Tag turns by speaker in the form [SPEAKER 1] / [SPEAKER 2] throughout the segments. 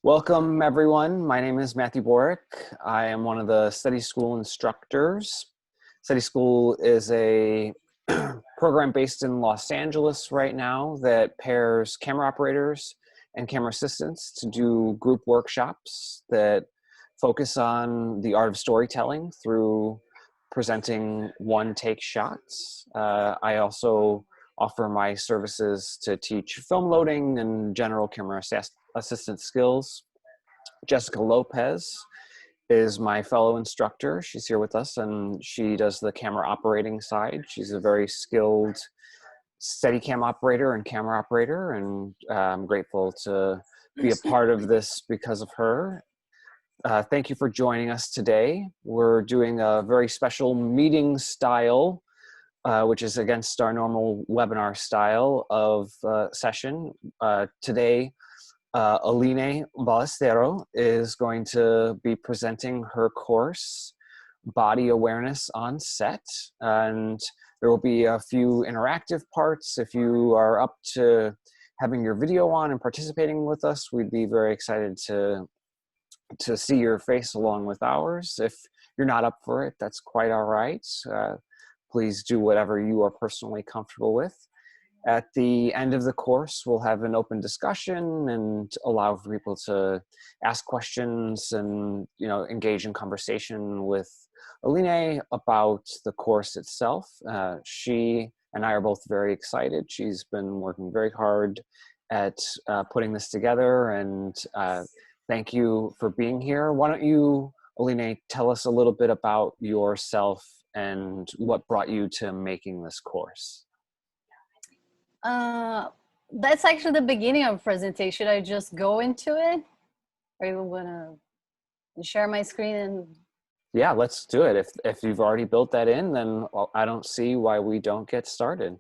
[SPEAKER 1] Welcome, everyone. My name is Matthew Borick. I am one of the SteadiSchool instructors. SteadiSchool is a program based in Los Angeles right now that pairs camera operators and camera assistants to do group workshops that focus on the art of storytelling through presenting one-take shots. I also offer my services to teach film loading and general camera assistant skills. Jessica Lopez is my fellow instructor. She's here with us and she does the camera operating side. She's a very skilled Steadicam operator and camera operator, and I'm grateful to be a part of this because of her. Thank you for joining us today. We're doing a very special meeting style, which is against our normal webinar style of session. Today, Aline Ballestero is going to be presenting her course, Body Awareness on Set, and there will be a few interactive parts. If you are up to having your video on and participating with us, we'd be very excited to see your face along with ours. If you're not up for it, that's quite all right. Please do whatever you are personally comfortable with. At the end of the course, we'll have an open discussion and allow for people to ask questions and, engage in conversation with Aline about the course itself. She and I are both very excited. She's been working very hard at putting this together, and thank you for being here. Why don't you, Aline, tell us a little bit about yourself and what brought you to making this course?
[SPEAKER 2] That's actually the beginning of the presentation. I just go into it, or you want to share my screen? And
[SPEAKER 1] yeah, let's do it. If you've already built that in, then I don't see why we don't get started.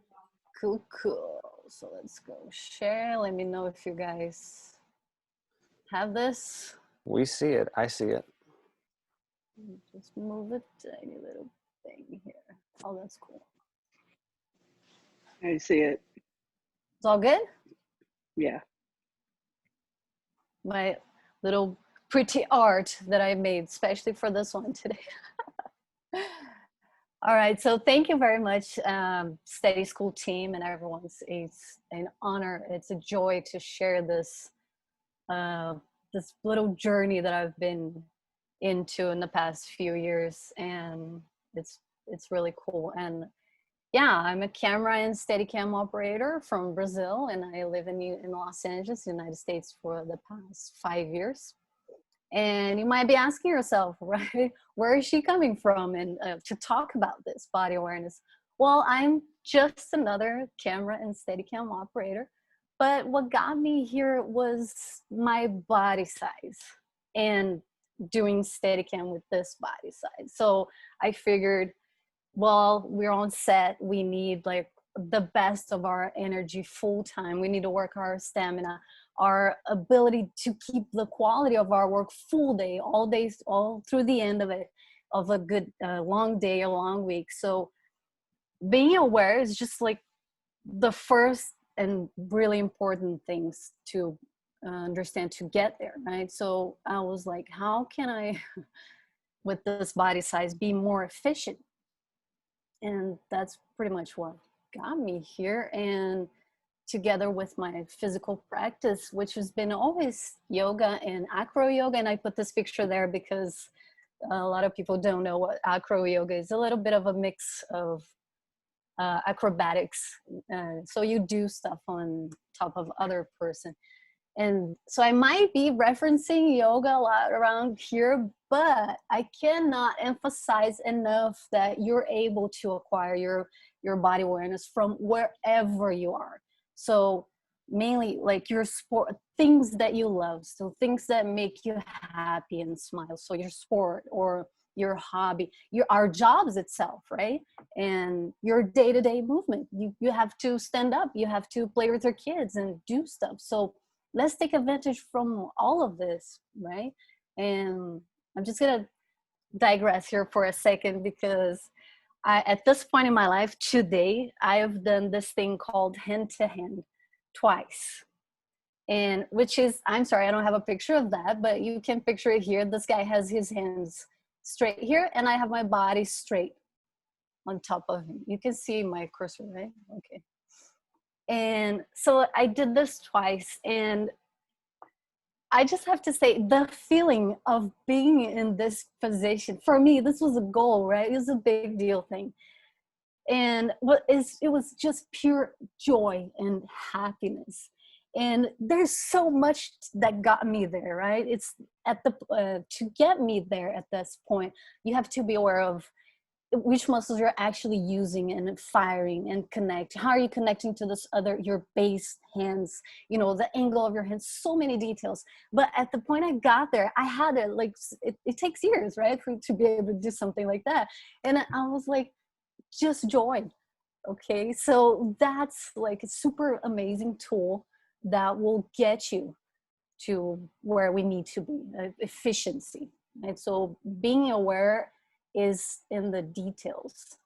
[SPEAKER 2] Cool. So let's go share. Let me know if you guys have this.
[SPEAKER 1] We see it. I see it.
[SPEAKER 2] Just move a tiny little thing here. Oh, that's cool.
[SPEAKER 3] I see it.
[SPEAKER 2] It's all good?
[SPEAKER 3] Yeah.
[SPEAKER 2] My little pretty art that I made, especially for this one today. All right, so thank you very much, SteadiSchool team and everyone. It's an honor, it's a joy to share this, this little journey that I've been into in the past few years, and it's really cool. And yeah, I'm a camera and Steadicam operator from Brazil, and I live in Los Angeles, United States, for the past 5 years. And you might be asking yourself, right, where is she coming from and to talk about this body awareness? Well, I'm just another camera and Steadicam operator, but what got me here was my body size and doing Steadicam with this body size. So I figured, well, we're on set, we need like the best of our energy full time. We need to work our stamina, our ability to keep the quality of our work full day, all days, all through the end of it, of a good long day, a long week. So being aware is just like the first and really important things to understand to get there, right? So I was like, how can I, with this body size, be more efficient? And that's pretty much what got me here. And together with my physical practice, which has been always yoga and acro yoga. And I put this picture there because a lot of people don't know what acro yoga is. A little bit of a mix of acrobatics. So you do stuff on top of other person. And so I might be referencing yoga a lot around here, but I cannot emphasize enough that you're able to acquire your body awareness from wherever you are. So mainly like your sport, things that you love. So things that make you happy and smile. So your sport or your hobby, our jobs itself, right? And your day-to-day movement. You have to stand up, you have to play with your kids and do stuff. So let's take advantage from all of this, right? And I'm just gonna digress here for a second because at this point in my life today, I have done this thing called hand-to-hand twice. And which is, I'm sorry, I don't have a picture of that, but you can picture it here. This guy has his hands straight here, and I have my body straight on top of him. You can see my cursor, right? Okay. And so I did this twice, and I just have to say, the feeling of being in this position, for me, this was a goal, right? It was a big deal thing. And it was just pure joy and happiness. And there's so much that got me there, right? It's at the to get me there at this point, you have to be aware of which muscles you're actually using and firing and connect. How are you connecting to this other, your base hands, you know, the angle of your hands, so many details. But at the point I got there, I had it like, it takes years, right? To be able to do something like that. And I was like, just joy. Okay. So that's like a super amazing tool that will get you to where we need to be, efficiency. Right? So being aware is in the details.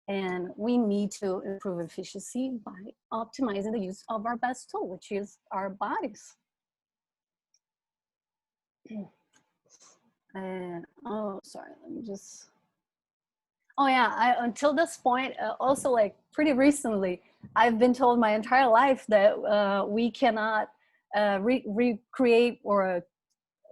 [SPEAKER 2] And we need to improve efficiency by optimizing the use of our best tool, which is our bodies. And, oh, sorry, let me just, oh yeah, until this point, also like pretty recently, I've been told my entire life that we cannot recreate or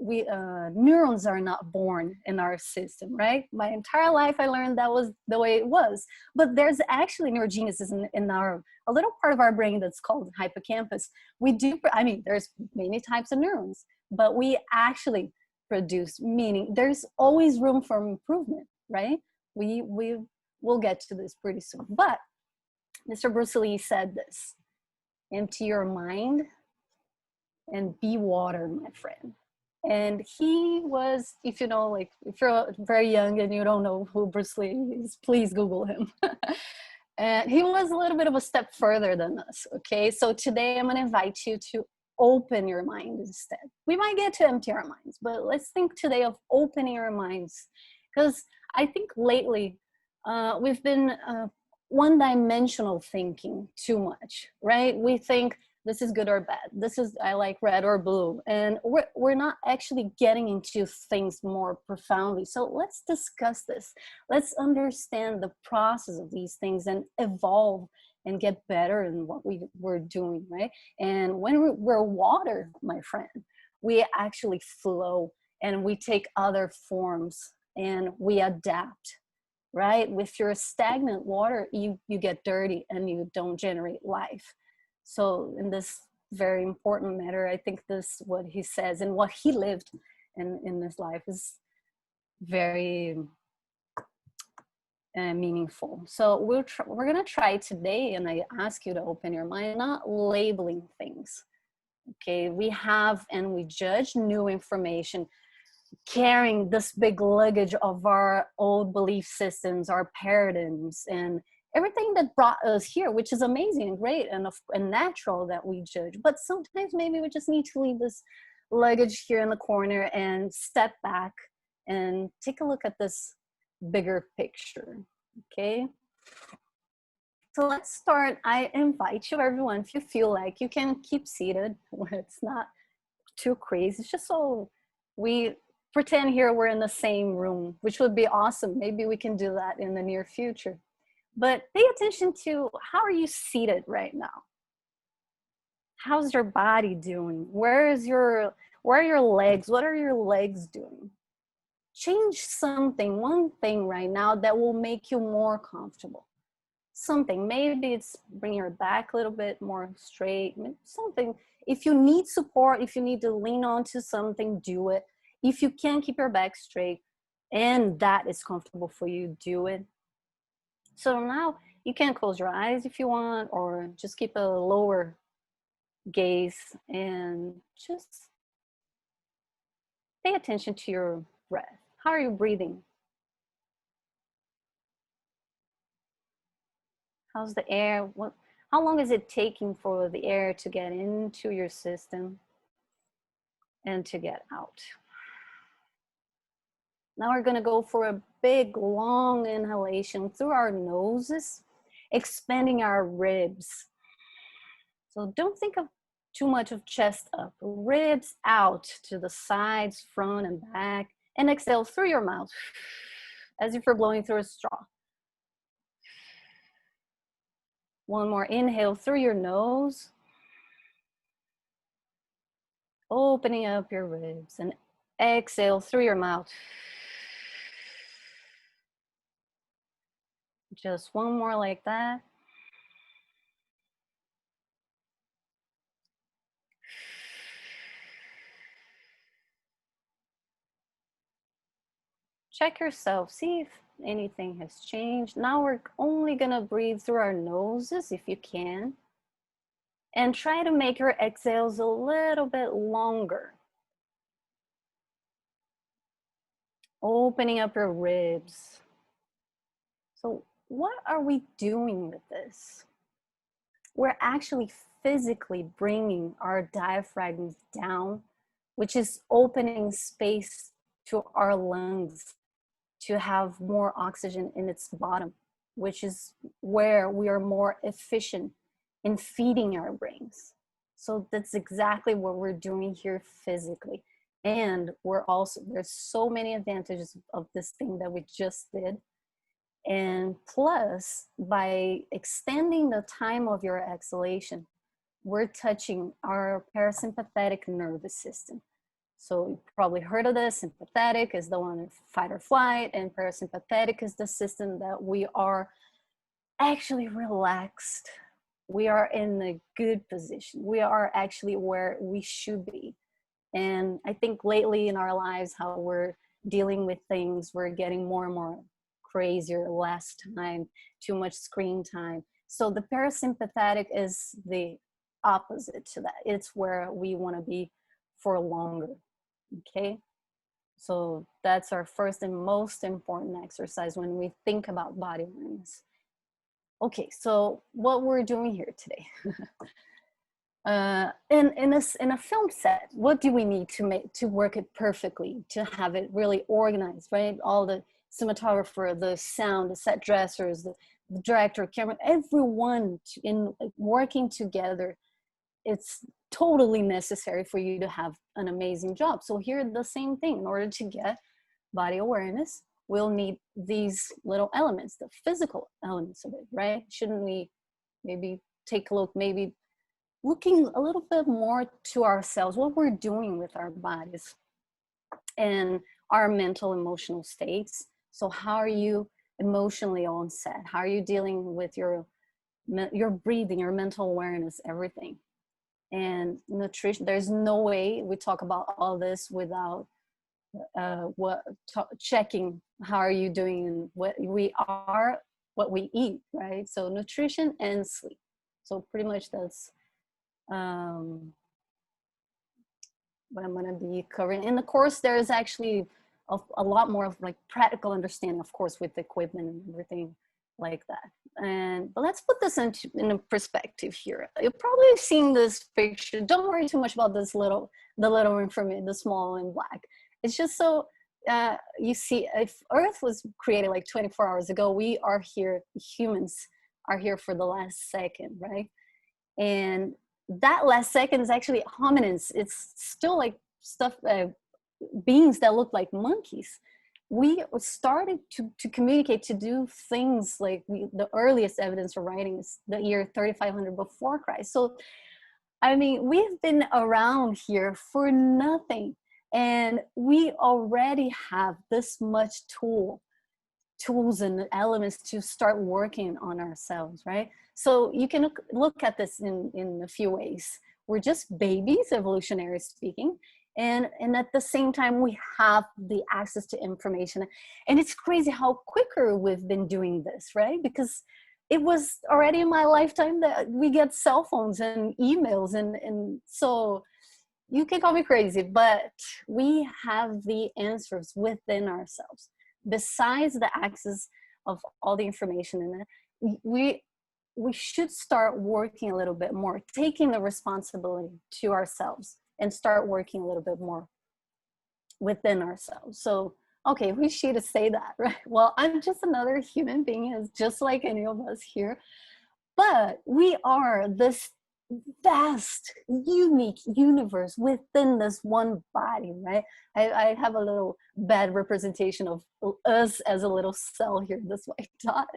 [SPEAKER 2] neurons are not born in our system, right? My entire life I learned that was the way it was. But there's actually neurogenesis in a little part of our brain that's called hippocampus. We do, I mean, there's many types of neurons, but we actually produce, meaning there's always room for improvement, right? We will get to this pretty soon. But Mr. Bruce Lee said this: empty your mind and be water, my friend. And he was, if you know, like if you're very young and you don't know who Bruce Lee is, please Google him. And he was a little bit of a step further than us. Okay, so today I'm going to invite you to open your mind instead. We might get to empty our minds, but let's think today of opening our minds, because I think lately we've been one-dimensional thinking too much, right? We think this is good or bad. This is, I like red or blue. And we're not actually getting into things more profoundly. So let's discuss this. Let's understand the process of these things and evolve and get better in what we're doing, right? And when we're water, my friend, we actually flow and we take other forms and we adapt, right? If you're stagnant water, you get dirty and you don't generate life. So in this very important matter, I think this, what he says and what he lived in his life is very meaningful. So we're gonna try today, and I ask you to open your mind, not labeling things. Okay, we have and we judge new information, carrying this big luggage of our old belief systems, our paradigms, and everything that brought us here, which is amazing and great and natural that we judge. But sometimes maybe we just need to leave this luggage here in the corner and step back and take a look at this bigger picture, okay? So let's start. I invite you, everyone, if you feel like you can keep seated where it's not too crazy. It's just so we pretend here we're in the same room, which would be awesome. Maybe we can do that in the near future. But pay attention to, how are you seated right now? How's your body doing? Where are your legs? What are your legs doing? Change something, one thing right now that will make you more comfortable. Something, maybe it's bring your back a little bit more straight, something. If you need support, if you need to lean onto something, do it. If you can keep your back straight and that is comfortable for you, do it. So now you can close your eyes if you want, or just keep a lower gaze and just pay attention to your breath. How are you breathing? How's the air? How long is it taking for the air to get into your system and to get out? Now we're going to go for a big, long inhalation through our noses, expanding our ribs. So don't think of too much of chest up, ribs out to the sides, front and back, and exhale through your mouth as if you're blowing through a straw. One more inhale through your nose, opening up your ribs, and exhale through your mouth. Just one more like that. Check yourself, see if anything has changed. Now we're only gonna breathe through our noses if you can. And try to make your exhales a little bit longer. Opening up your ribs. So what are we doing with this? We're actually physically bringing our diaphragms down, which is opening space to our lungs to have more oxygen in its bottom, which is where we are more efficient in feeding our brains. So that's exactly what we're doing here physically. And there's so many advantages of this thing that we just did. And plus, by extending the time of your exhalation, we're touching our parasympathetic nervous system. So you've probably heard of this. Sympathetic is the one in fight or flight, and parasympathetic is the system that we are actually relaxed. We are in a good position. We are actually where we should be. And I think lately in our lives, how we're dealing with things, we're getting more and more crazier, less time, too much screen time. So the parasympathetic is the opposite to that. It's where we want to be for longer. Okay, so that's our first and most important exercise when we think about body awareness. Okay, so what we're doing here today. In a film set, what do we need to work it perfectly, to have it really organized, right? All the cinematographer, the sound, the set dressers, the director, camera, everyone in working together. It's totally necessary for you to have an amazing job. So here, the same thing. In order to get body awareness, we'll need these little elements, the physical elements of it, right? Shouldn't we maybe take a look, maybe looking a little bit more to ourselves, what we're doing with our bodies and our mental, emotional states. So how are you emotionally on set? How are you dealing with your breathing, your mental awareness, everything? And nutrition, there's no way we talk about all this without checking how are you doing and what we eat, right? So nutrition and sleep. So pretty much that's what I'm going to be covering. In the course, there is actually a lot more of like practical understanding, of course, with equipment and everything like that. But let's put this in a perspective here. You've probably seen this picture. Don't worry too much about the little information, the small and black. It's just so you see, if Earth was created like 24 hours ago, we are here, humans are here for the last second, right? And that last second is actually hominins. It's still like stuff, beings that look like monkeys. We started to communicate, to do things like the earliest evidence for writing is the year 3500 before Christ. So, I mean, we've been around here for nothing. And we already have this much tools and elements to start working on ourselves, right? So you can look at this in a few ways. We're just babies, evolutionary speaking. And at the same time, we have the access to information. And it's crazy how quicker we've been doing this, right? Because it was already in my lifetime that we get cell phones and emails. And so you can call me crazy, but we have the answers within ourselves. Besides the access of all the information in it, we should start working a little bit more, taking the responsibility to ourselves and start working a little bit more within ourselves. So, okay, we should say that, right? Well, I'm just another human being, just like any of us here, but we are this vast, unique universe within this one body, right? I have a little bad representation of us as a little cell here, this white dot.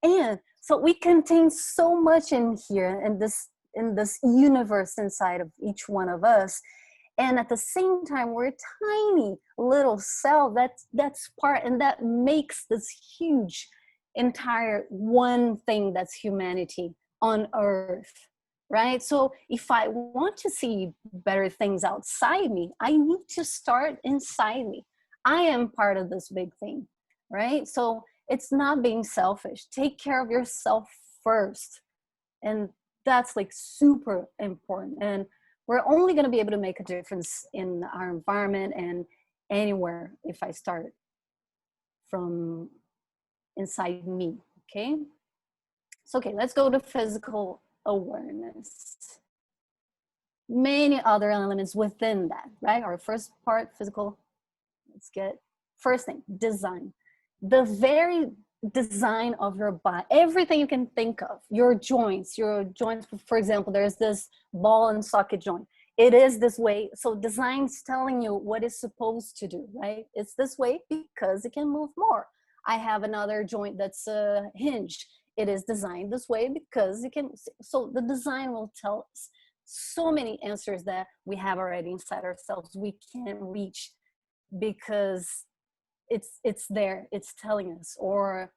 [SPEAKER 2] And so we contain so much in here, in this universe inside of each one of us. And at the same time, we're a tiny little cell that's part, and that makes this huge entire one thing that's humanity on earth, right? So if I want to see better things outside me, I need to start inside me. I am part of this big thing, right? So it's not being selfish. Take care of yourself first. And that's like super important. And we're only going to be able to make a difference in our environment and anywhere if I start from inside me. Okay. So, okay, let's go to physical awareness. Many other elements within that, right? Our first part, physical. Let's get first thing, design. The very design of your body, everything you can think of, your joints, for example, there's this ball and socket joint. It is this way. So design's telling you what it's supposed to do, right? It's this way because it can move more. I have another joint that's a hinge. It is designed this way because it can, so the design will tell us so many answers that we have already inside ourselves we can't reach because it's there, it's telling us. Or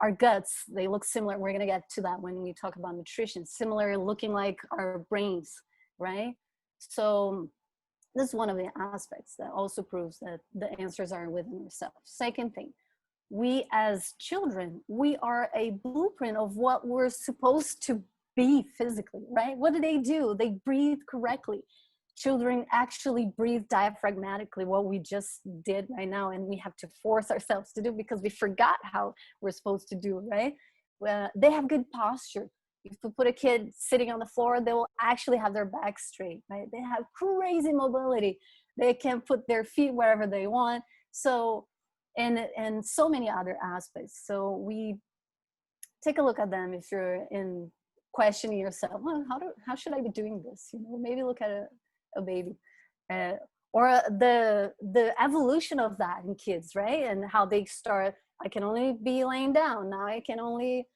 [SPEAKER 2] our guts, they look similar. We're going to get to that when we talk about nutrition, similar looking like our brains, right? So this is one of the aspects that also proves that the answers are within ourselves. Second thing, we as children, we are a blueprint of what we're supposed to be physically, right? What do? They breathe correctly. Children actually breathe diaphragmatically, what we just did right now, and we have to force ourselves to do because we forgot how we're supposed to do, right? They have good posture. If you put a kid sitting on the floor, they will actually have their back straight, right? They have crazy mobility. They can put their feet wherever they want. So, and so many other aspects. So we take a look at them if you're in questioning yourself, well, how should I be doing this? You know, maybe look at a baby, or the evolution of that in kids, right? And how they start, I can only be laying down, now I can only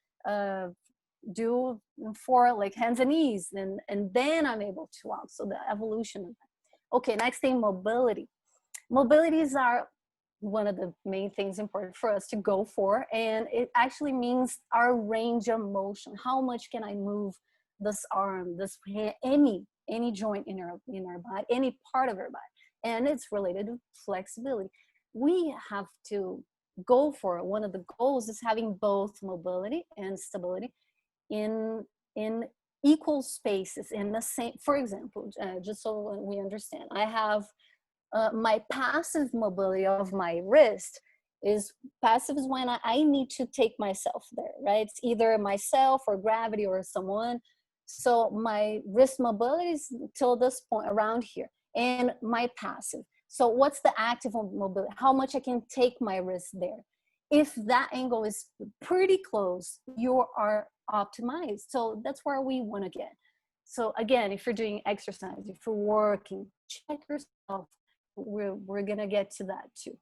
[SPEAKER 2] do for like hands and knees, and then I'm able to walk. So the evolution of that. Okay, next thing, mobility. Mobilities are one of the main things important for us to go for, and it actually means our range of motion. How much can I move this arm, this hand, any joint in our body, any part of our body? And it's related to flexibility. We have to go for it. One of the goals is having both mobility and stability in equal spaces, in the same. For example, just so we understand, I have my passive mobility of my wrist. Is passive is when I need to take myself there, right? It's either myself or gravity or someone. So my wrist mobility is till this point around here, and my passive. So what's the active mobility? How much I can take my wrist there? If that angle is pretty close, you are optimized. So that's where we want to get. So again, if you're doing exercise, if you're working, check yourself. We're gonna get to that too.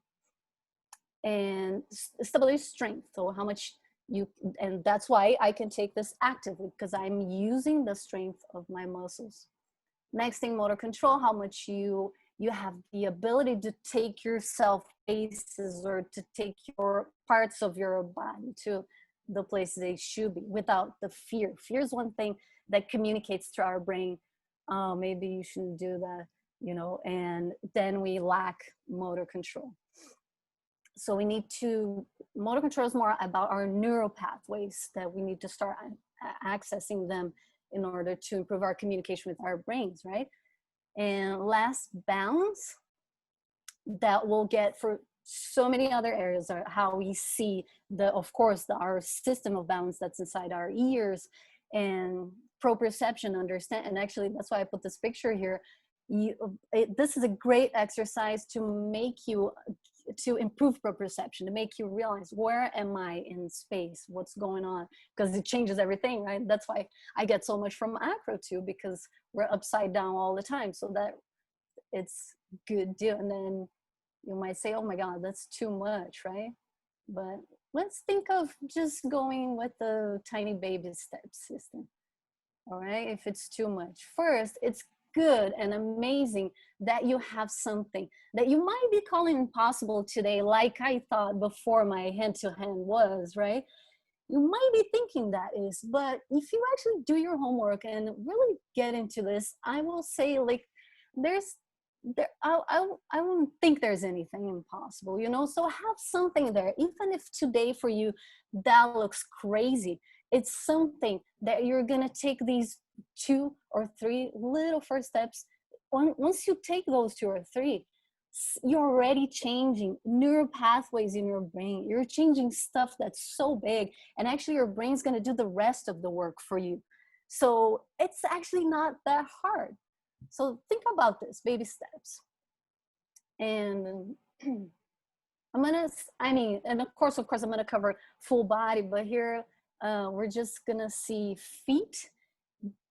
[SPEAKER 2] And stability, strength. So how much you, and that's why I can take this actively, because I'm using the strength of my muscles. Next thing, motor control. How much you have the ability to take yourself places, or to take your parts of your body to the place they should be without the fear. Fear is one thing that communicates to our brain, oh, maybe you shouldn't do that, you know, and then we lack motor control. So we need to, motor control is more about our neural pathways, that we need to start accessing them in order to improve our communication with our brains, right? And last, balance. That we'll get for so many other areas, are how we see of course, our system of balance that's inside our ears, and proprioception, understand. And actually, that's why I put this picture here. This is a great exercise to make you to improve proprioception, to make you realize, where am I in space? What's going on? Because it changes everything, right? That's why I get so much from acro too, because we're upside down all the time. So that it's good deal. And then you might say, oh my God, that's too much, right? But let's think of just going with the tiny baby step system. All right, if it's too much. First, it's good and amazing that you have something that you might be calling impossible today, like I thought before my hand-to-hand was, right? You might be thinking that is, but if you actually do your homework and really get into this, I will say, like, I won't think there's anything impossible, you know? So have something there, even if today for you that looks crazy. It's something that you're gonna take these 2 or 3 little first steps. Once you take those 2 or 3, you're already changing neural pathways in your brain. You're changing stuff that's so big, and actually your brain's gonna do the rest of the work for you. So it's actually not that hard. So think about this, baby steps. And and of course, I'm gonna cover full body, but here we're just gonna see feet.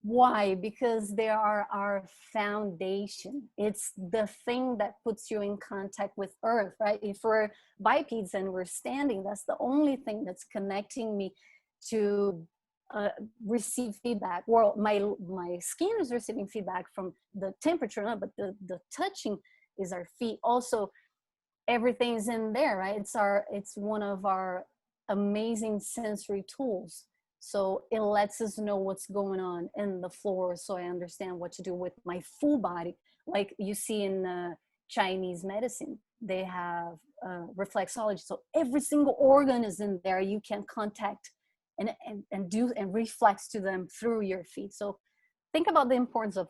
[SPEAKER 2] Why? Because they are our foundation. It's the thing that puts you in contact with earth, right? If we're bipeds and we're standing, that's the only thing that's connecting me to receive feedback. Well, my skin is receiving feedback from the temperature, but the touching is our feet. Also, everything's in there, right? It's one of our amazing sensory tools. So it lets us know what's going on in the floor, so I understand what to do with my full body. Like you see in Chinese medicine, they have reflexology. So every single organ is in there. You can contact and reflex to them through your feet. So think about the importance of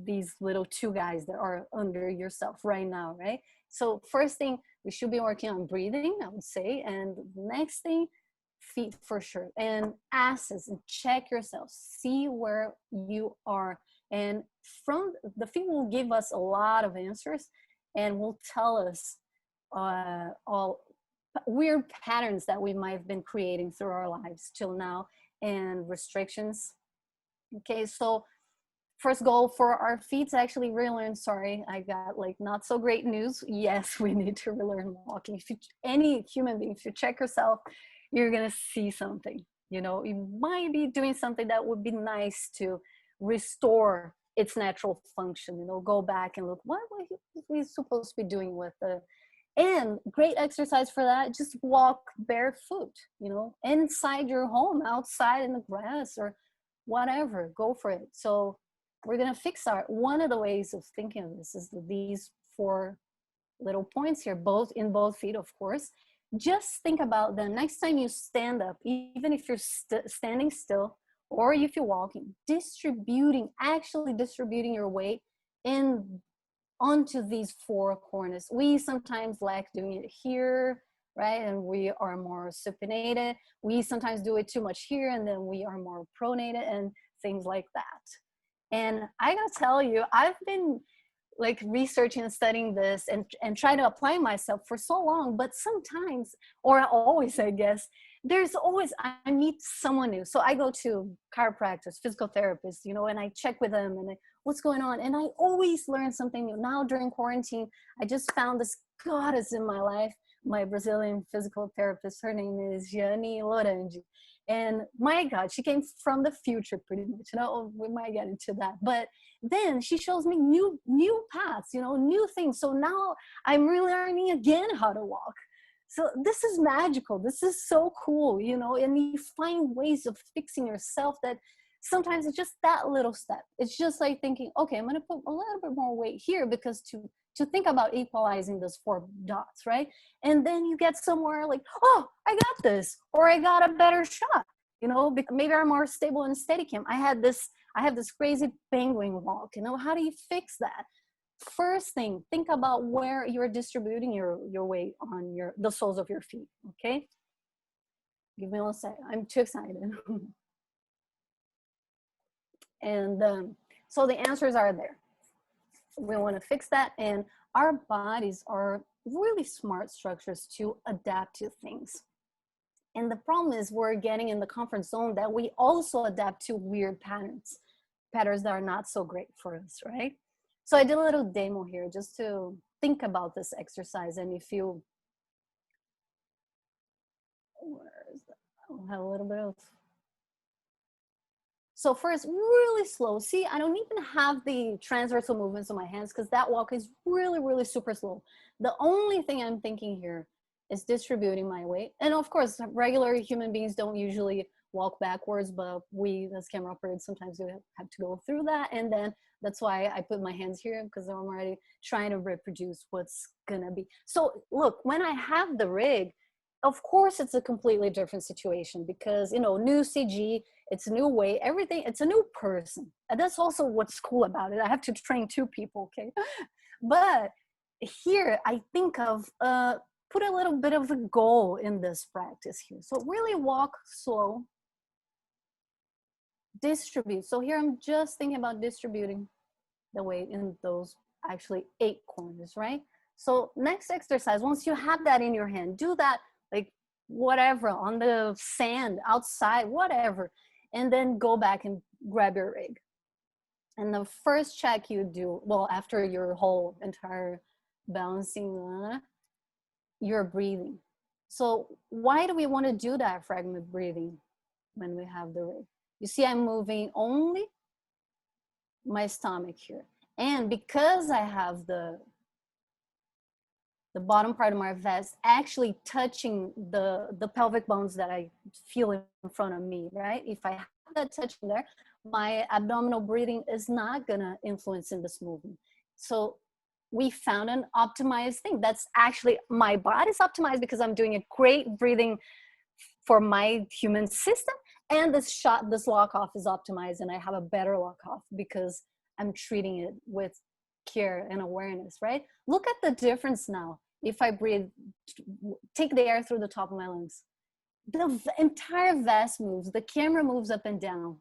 [SPEAKER 2] these little 2 guys that are under yourself right now, right? So first thing, we should be working on breathing, I would say. And next thing, feet for sure. And asses, and check yourself, see where you are. And from the feet will give us a lot of answers and will tell us all weird patterns that we might have been creating through our lives till now, and restrictions. Okay, so first goal for our feet to actually relearn. Sorry, I got like not so great news. Yes, we need to relearn walking. If any human being, if you check yourself, you're gonna see something. You know, you might be doing something that would be nice to restore its natural function. You know, go back and look, what were we supposed to be doing with the. And great exercise for that, just walk barefoot, you know, inside your home, outside in the grass or whatever, go for it. So we're gonna fix one of the ways of thinking of this is these 4 little points here, in both feet, of course. Just think about the next time you stand up, even if you're standing still or if you're walking, actually distributing your weight onto these 4 corners. We sometimes lack doing it here, right? And we are more supinated. We sometimes do it too much here, and then we are more pronated and things like that. And I gotta tell you, I've been like researching and studying this and trying to apply myself for so long, but sometimes, or always, I guess, I meet someone new. So I go to chiropractors, physical therapists, you know, and I check with them and what's going on. And I always learn something new. Now during quarantine, I just found this goddess in my life, my Brazilian physical therapist. Her name is Gianni Lorangi. And my God, she came from the future pretty much. You know, we might get into that. But then she shows me new paths, you know, new things. So now I'm really learning again how to walk. So this is magical. This is so cool, you know, and you find ways of fixing yourself that sometimes it's just that little step. It's just like thinking, okay, I'm going to put a little bit more weight here because to think about equalizing those 4 dots, right? And then you get somewhere like, oh, I got this, or I got a better shot, you know, maybe I'm more stable in Steadicam. I have this crazy penguin walk, you know, how do you fix that? First thing, think about where you're distributing your weight on the soles of your feet, okay? Give me 1 second, I'm too excited. And so the answers are there. We want to fix that. And our bodies are really smart structures to adapt to things. And the problem is we're getting in the comfort zone that we also adapt to weird patterns that are not so great for us, right? So I did a little demo here just to think about this exercise. And if you, where is that? I'll have a little bit of, so first, really slow. See, I don't even have the transversal movements of my hands because that walk is really, really super slow. The only thing I'm thinking here is distributing my weight. And of course, regular human beings don't usually walk backwards, but we as camera operators sometimes do have to go through that. And then that's why I put my hands here, because I'm already trying to reproduce what's gonna be. So look, when I have the rig, of course it's a completely different situation because, you know, new CG, it's a new way, everything, it's a new person. And that's also what's cool about it. I have to train 2 people, okay? But here I think of put a little bit of a goal in this practice here. So really walk slow, distribute. So here I'm just thinking about distributing the weight in those actually 8 corners, right? So next exercise, once you have that in your hand, do that like whatever, on the sand, outside, whatever, and then go back and grab your rig. And the first check you do, well, after your whole entire balancing, you're breathing. So why do we want to do diaphragmatic breathing when we have the rig? You see, I'm moving only my stomach here. And because I have the bottom part of my vest actually touching the pelvic bones that I feel in front of me, right? If I have that touching there, my abdominal breathing is not gonna influence in this movement. So we found an optimized thing. That's actually, my body's optimized because I'm doing a great breathing for my human system. And this lock off is optimized and I have a better lock off because I'm treating it with care and awareness, right? Look at the difference now. If I breathe, take the air through the top of my lungs, the entire vest moves, the camera moves up and down.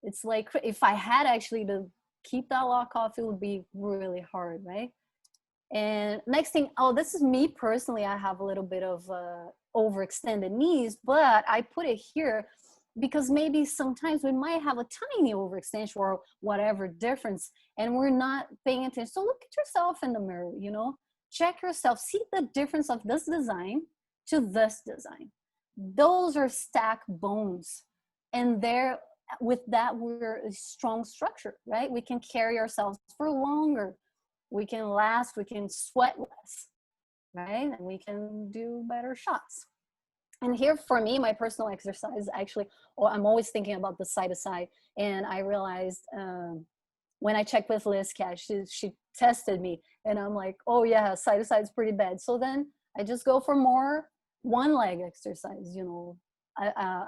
[SPEAKER 2] It's like, if I had actually to keep that lock off, it would be really hard, right? And next thing, oh, this is me personally, I have a little bit of overextended knees, but I put it here because maybe sometimes we might have a tiny overextension or whatever difference and we're not paying attention. So look at yourself in the mirror, you know, check yourself, see the difference of this design to this design. Those are stacked bones, and there, with that, we're a strong structure, right? We can carry ourselves for longer, we can last, we can sweat less, right? And we can do better shots. And here for me, my personal exercise, actually, I'm always thinking about the side to side. And I realized when I checked with Liz Cash, she tested me and I'm like, oh yeah, side to side is pretty bad. So then I just go for more one leg exercise, you know,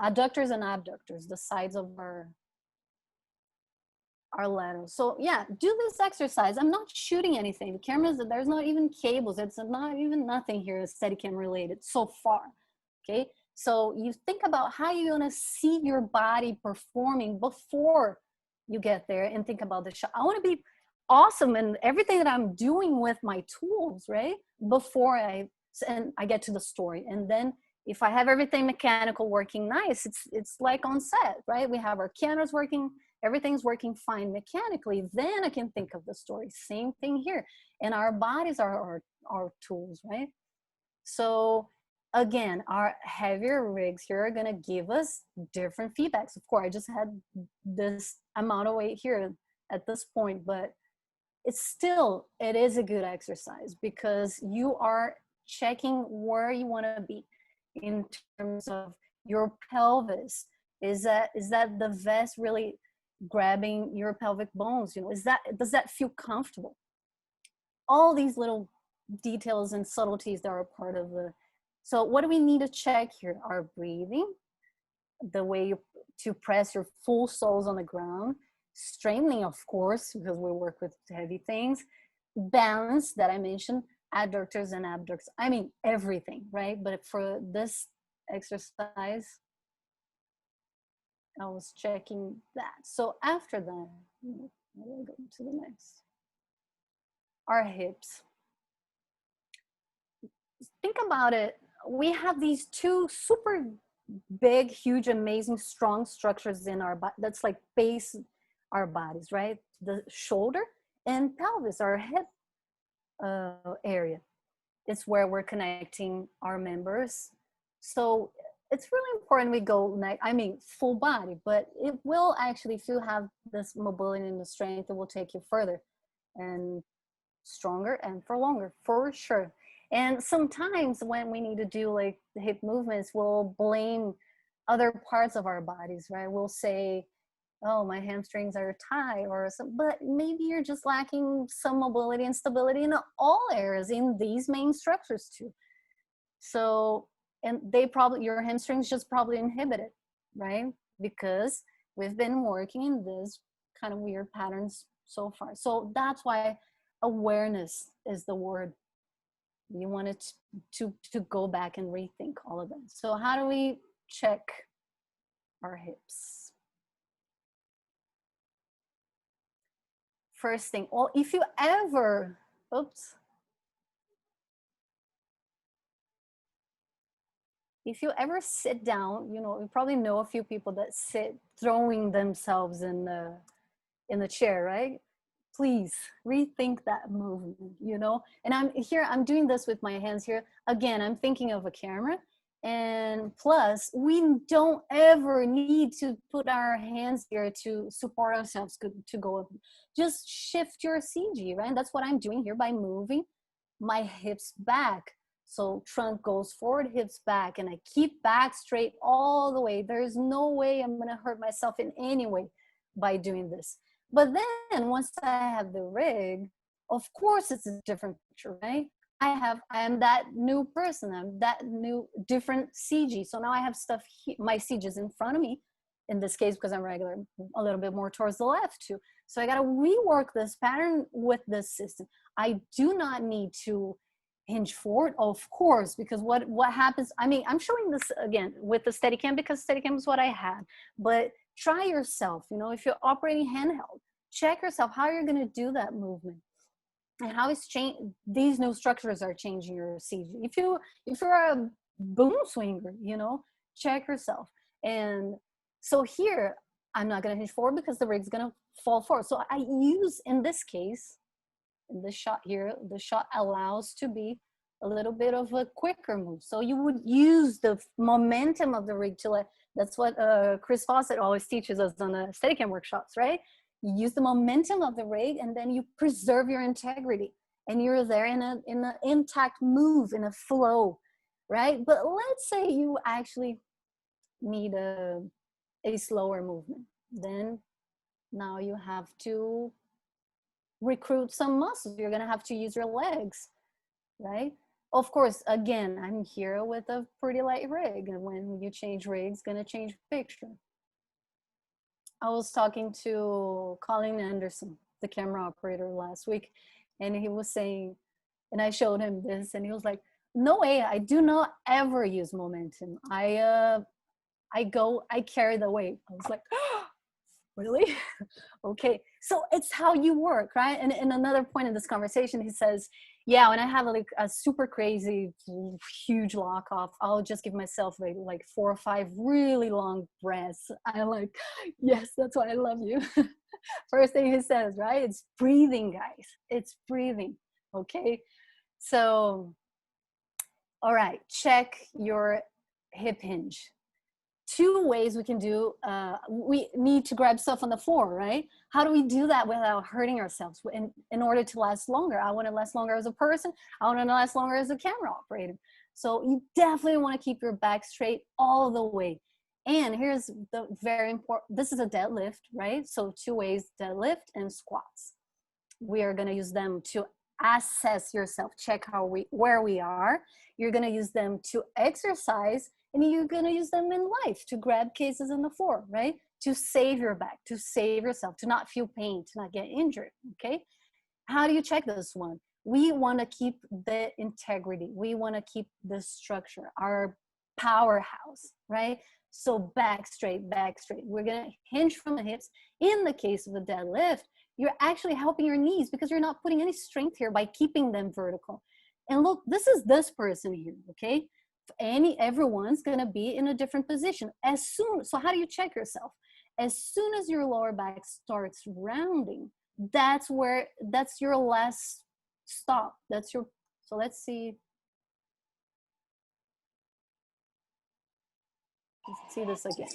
[SPEAKER 2] adductors and abductors, the sides of our laterals. So yeah, do this exercise. I'm not shooting anything. The cameras, there's not even cables. It's not even nothing here is Steadicam related so far. Okay, so you think about how you're gonna see your body performing before you get there, and think about the shot. I want to be awesome in everything that I'm doing with my tools, right? Before I get to the story, and then if I have everything mechanical working nice, it's like on set, right? We have our cameras working, everything's working fine mechanically. Then I can think of the story. Same thing here, and our bodies are our tools, right? So again, our heavier rigs here are gonna give us different feedbacks. Of course, I just had this amount of weight here at this point, but it's still, it is a good exercise because you are checking where you wanna be in terms of your pelvis. Is that the vest really grabbing your pelvic bones? You know, does that feel comfortable? All these little details and subtleties that are part of the. So what do we need to check here? Our breathing, the way to press your full soles on the ground, straining, of course, because we work with heavy things, balance that I mentioned, adductors and abductors. I mean, everything, right? But for this exercise, I was checking that. So after that, I'll go to the next. our hips. Think about it. We have these two super big, huge, amazing, strong structures in our body. That's like base our bodies, right? The shoulder and pelvis, our hip area. It's where we're connecting our members. So it's really important we go, I mean, full body, but it will actually, if you have this mobility and the strength, it will take you further and stronger and for longer, for sure. And sometimes when we need to do like the hip movements, we'll blame other parts of our bodies, right? We'll say, oh, my hamstrings are tight or some, but maybe you're just lacking some mobility and stability in all areas in these main structures too. So, and they probably, your hamstrings just probably inhibited, right? Because we've been working in this kind of weird patterns so far. So that's why awareness is the word. You wanted to go back and rethink all of them. So how do we check our hips? First thing, well, if you ever, if you ever sit down, you know, you probably know a few people that sit throwing themselves in the chair, right? Please rethink that movement, you know? And I'm doing this with my hands here. Again, I'm thinking of a camera. And plus, we don't ever need to put our hands here to support ourselves to go up. Just shift your CG, right? And that's what I'm doing here by moving my hips back. So trunk goes forward, hips back, and I keep back straight all the way. There's no way I'm gonna hurt myself in any way by doing this. But then once I have the rig, of course it's a different picture, right? I am that new person. I'm that new, different CG. So now I have stuff, my CG is in front of me, in this case, because I'm regular, a little bit more towards the left too. So I got to rework this pattern with this system. I do not need to hinge forward, of course, because what happens, I mean, I'm showing this again with the Steadicam because Steadicam is what I had, but try yourself, you know, if you're operating handheld, check yourself how you're going to do that movement. And how is these new structures are changing your CG. If you're a boom swinger, you know, check yourself. And so here, I'm not going to hinge forward because the rig's going to fall forward. So I use, in this case, in this shot here, the shot allows to be a little bit of a quicker move. So you would use the momentum of the rig to that's what Chris Fawcett always teaches us on the Steadicam workshops, right? You use the momentum of the rig and then you preserve your integrity and you're there in an intact move, in a flow, right? But let's say you actually need a slower movement. Then now you have to recruit some muscles. You're gonna have to use your legs, right? Of course, again, I'm here with a pretty light rig, and when you change rigs, gonna change the picture. I was talking to Colin Anderson, the camera operator, last week, and he was saying, and I showed him this, and he was like, no way, I do not ever use momentum. I carry the weight. I was like, oh, really? Okay, so it's how you work, right? And another point in this conversation, he says, yeah, when I have like a super crazy, huge lock off, I'll just give myself like 4 or 5 really long breaths. I'm like, yes, that's why I love you. First thing he says, right? It's breathing, guys. It's breathing, okay? So, all right, check your hip hinge. 2 ways we can do, we need to grab stuff on the floor, right? How do we do that without hurting ourselves in order to last longer? I want to last longer as a person. I want to last longer as a camera operator. So you definitely want to keep your back straight all the way. And here's the very important, this is a deadlift, right? So 2 ways, deadlift and squats. We are going to use them to assess yourself, check where we are. You're going to use them to exercise, and you're going to use them in life to grab cases on the floor, right? To save your back, to save yourself, to not feel pain, to not get injured, okay? How do you check this one? We want to keep the integrity. We want to keep the structure, our powerhouse, right? So back straight, back straight. We're going to hinge from the hips. In the case of a deadlift, you're actually helping your knees because you're not putting any strength here by keeping them vertical. And look, this is this person here, okay? Everyone's gonna be in a different position. So how do you check yourself? As soon as your lower back starts rounding, that's your last stop. So let's see. Let's see this again.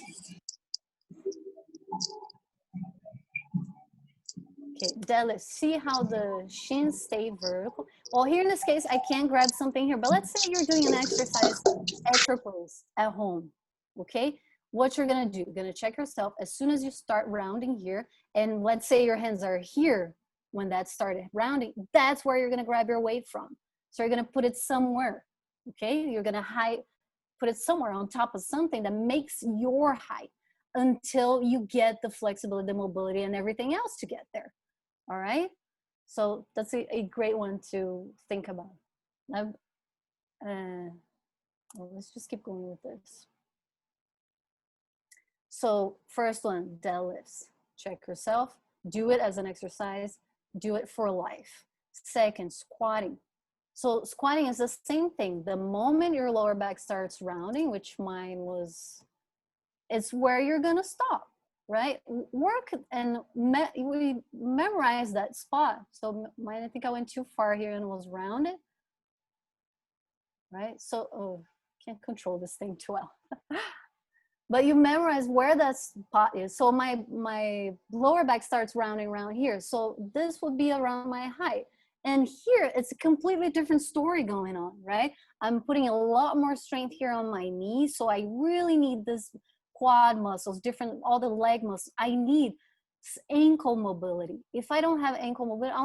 [SPEAKER 2] Okay, deadlift. See how the shins stay vertical? Well, here in this case, I can grab something here, but let's say you're doing an exercise at your place, at home, okay? What you're gonna do, you're gonna check yourself as soon as you start rounding here, and let's say your hands are here when that started rounding, that's where you're gonna grab your weight from. So you're gonna put it somewhere, okay? You're gonna put it somewhere on top of something that makes your height until you get the flexibility, the mobility, and everything else to get there. All right, so that's a great one to think about. Well, let's just keep going with this. So first one, deadlifts. Check yourself, do it as an exercise, do it for life. Second, squatting. So squatting is the same thing. The moment your lower back starts rounding, which mine was, it's where you're gonna stop. Right, work and we memorize that spot. So I think I went too far here and was rounded. Right, so can't control this thing too well. But you memorize where that spot is. So my lower back starts rounding around here. So this would be around my height. And here it's a completely different story going on, right? I'm putting a lot more strength here on my knees. So I really need this quad muscles, all the leg muscles. I need ankle mobility. If I don't have ankle mobility,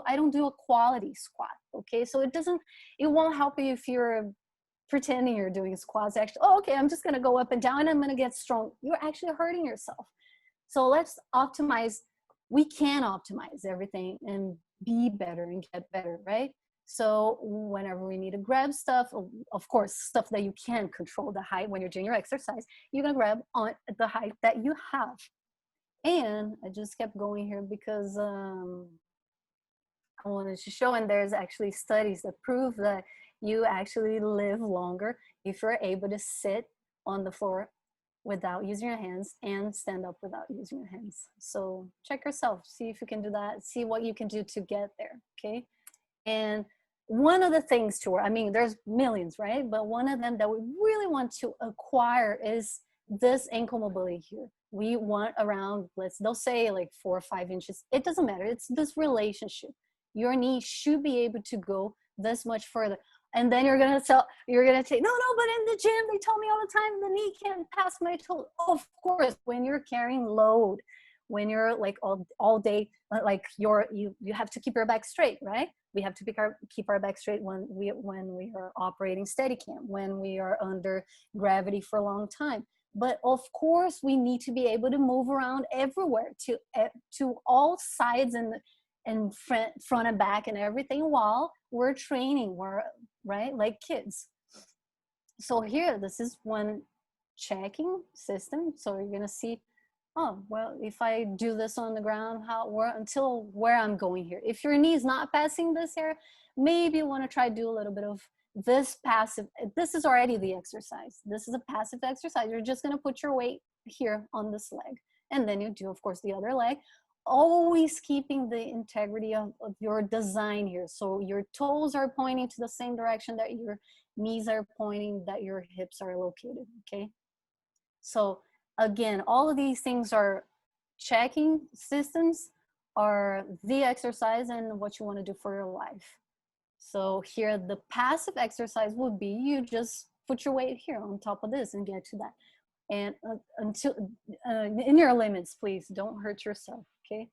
[SPEAKER 2] I don't do a quality squat. Okay, so it won't help you if you're pretending you're doing squats. Actually, okay, I'm just gonna go up and down and I'm gonna get strong. You're actually hurting yourself. So let's optimize. We can optimize everything and be better and get better, right? So whenever we need to grab stuff, of course, stuff that you can control the height when you're doing your exercise, you're gonna grab on the height that you have. And I just kept going here because I wanted to show, and there's actually studies that prove that you actually live longer if you're able to sit on the floor without using your hands and stand up without using your hands. So check yourself, see if you can do that, see what you can do to get there, okay? And one of the things there's millions, right? But one of them that we really want to acquire is this ankle mobility here. We want around, they'll say like 4 or 5 inches. It doesn't matter, it's this relationship. Your knee should be able to go this much further. And then you're gonna say, no, but in the gym, they tell me all the time, the knee can't pass my toe. Of course, when you're carrying load, when you're like all day, like you have to keep your back straight, right? We have to keep our back straight when we are operating Steadicam, when we are under gravity for a long time. But of course, we need to be able to move around everywhere to all sides and front and back and everything while we're training, right, like kids. So here, this is one checking system. So you're gonna see, oh, well, if I do this on the ground, until where I'm going here. If your knee is not passing this area, maybe you wanna try to do a little bit of this passive. This is already the exercise. This is a passive exercise. You're just gonna put your weight here on this leg. And then you do, of course, the other leg, always keeping the integrity of your design here. So your toes are pointing to the same direction that your knees are pointing, that your hips are located, okay? So again, all of these things are checking systems, are the exercise and what you want to do for your life. So here, the passive exercise would be you just put your weight here on top of this and get to that. And until in your limits, please don't hurt yourself, okay?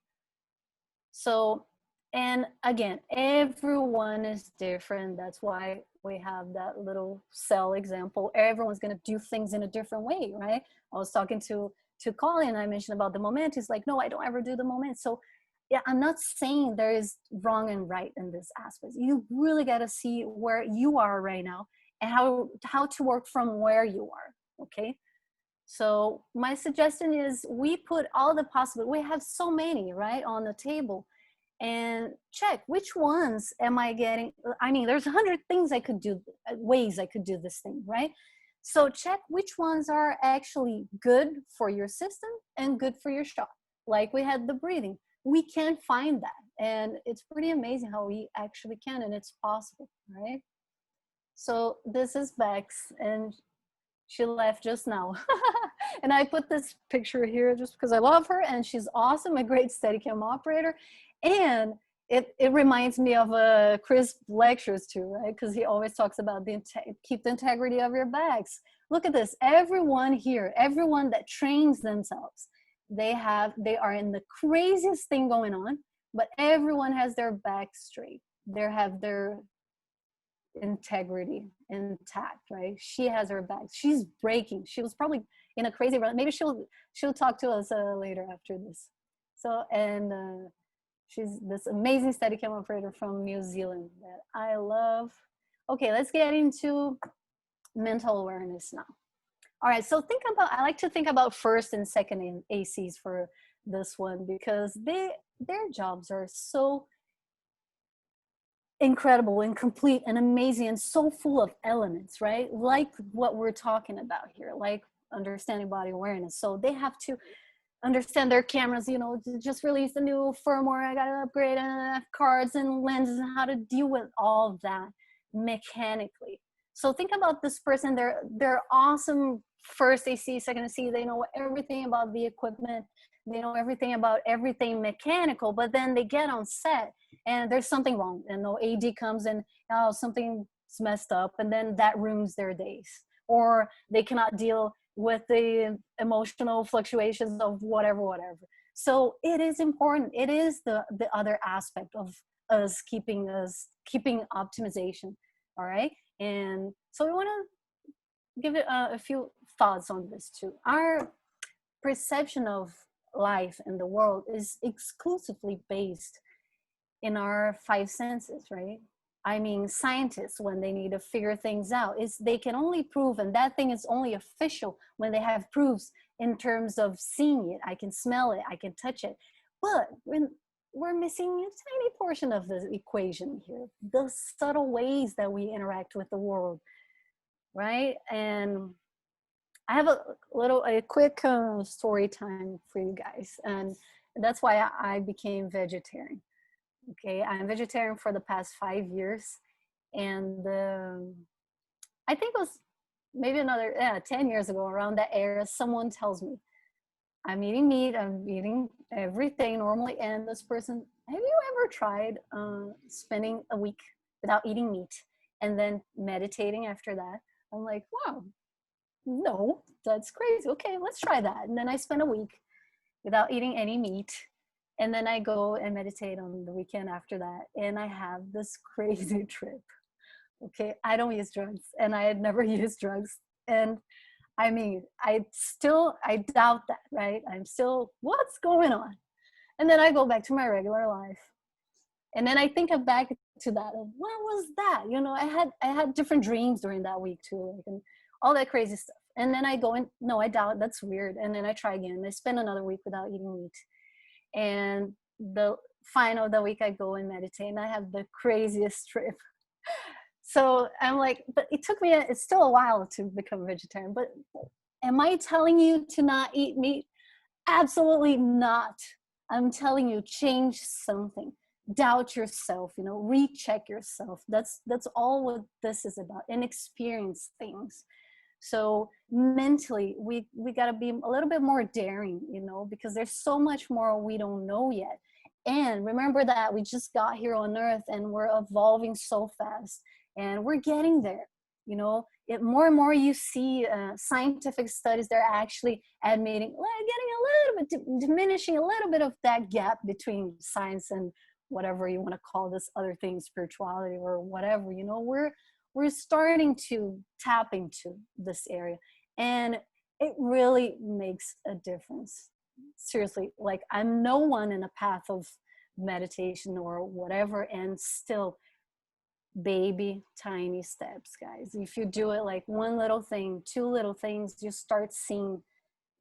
[SPEAKER 2] So, and again, everyone is different. That's why we have that little cell example. Everyone's gonna do things in a different way, right? I was talking to Colin, I mentioned about the moment. He's like, no, I don't ever do the moment. So yeah, I'm not saying there is wrong and right in this aspect. You really gotta see where you are right now and how to work from where you are, okay? So my suggestion is we put all the possible, we have so many, right, on the table, and check which ones am I getting. I mean, there's 100 things I could do, ways I could do this thing, right? So check which ones are actually good for your system and good for your shot. Like we had the breathing. We can find that. And it's pretty amazing how we actually can, and it's possible, right? So this is Bex, and she left just now. And I put this picture here just because I love her, and she's awesome, a great Steadicam operator. And it reminds me of Chris lectures too, right? Because he always talks about keep the integrity of your bags. Look at this. Everyone here, everyone that trains themselves, they are in the craziest thing going on, but everyone has their back straight. They have their integrity intact, right? She has her back. She's breaking. She was probably in a crazy run. Maybe she'll talk to us later after this. So, and she's this amazing Steadicam operator from New Zealand that I love. Okay, let's get into mental awareness now. All right, so I like to think about first and second ACs for this one, because their jobs are so incredible and complete and amazing and so full of elements, right? Like what we're talking about here, like understanding body awareness. So they have to understand their cameras, you know, just release a new firmware, I gotta upgrade cards and lenses, and how to deal with all of that mechanically. So think about this person, they're awesome first AC, second AC, they know everything about the equipment, they know everything about everything mechanical, but then they get on set and there's something wrong, and no AD comes and something's messed up, and then that ruins their days, or they cannot deal with the emotional fluctuations of whatever. So it is important. It is the other aspect of us keeping optimization. All right. And so we want to give it a few thoughts on this too. Our perception of life and the world is exclusively based in our five senses, right? I mean, scientists, when they need to figure things out, they can only prove, and that thing is only official when they have proofs in terms of seeing it. I can smell it, I can touch it. But when we're missing a tiny portion of the equation here, the subtle ways that we interact with the world, right? And I have a quick story time for you guys, and that's why I became vegetarian. Okay, I'm vegetarian for the past 5 years, and I think it was maybe another 10 years ago, around that era, someone tells me, I'm eating meat, I'm eating everything normally, and this person, have you ever tried spending a week without eating meat and then meditating after that? I'm like, wow, no, that's crazy. Okay, let's try that. And then I spent a week without eating any meat, and then I go and meditate on the weekend after that, and I have this crazy trip. Okay, I don't use drugs, and I had never used drugs. And I mean, I doubt that, right? I'm still, what's going on? And then I go back to my regular life. And then I think of back to that, of what was that? You know, I had different dreams during that week too, like, and all that crazy stuff. And then I go and, no, I doubt, that's weird. And then I try again. I spend another week without eating meat. And the final of the week I go and meditate, and I have the craziest trip. So I'm like, but it took me, it's still a while to become a vegetarian, but am I telling you to not eat meat? Absolutely not. I'm telling you, change something. Doubt yourself, you know, recheck yourself. That's all what this is about, and experience things. So mentally, we got to be a little bit more daring, you know, because there's so much more we don't know yet. And remember that we just got here on Earth, and we're evolving so fast, and we're getting there. You know, more and more you see scientific studies, they're actually admitting, getting a little bit, diminishing a little bit of that gap between science and whatever you want to call this other thing, spirituality or whatever. You know, we're starting to tap into this area, and it really makes a difference. Seriously, like, I'm no one in a path of meditation or whatever, and still, baby tiny steps, guys. If you do it, like one little thing, two little things, you start seeing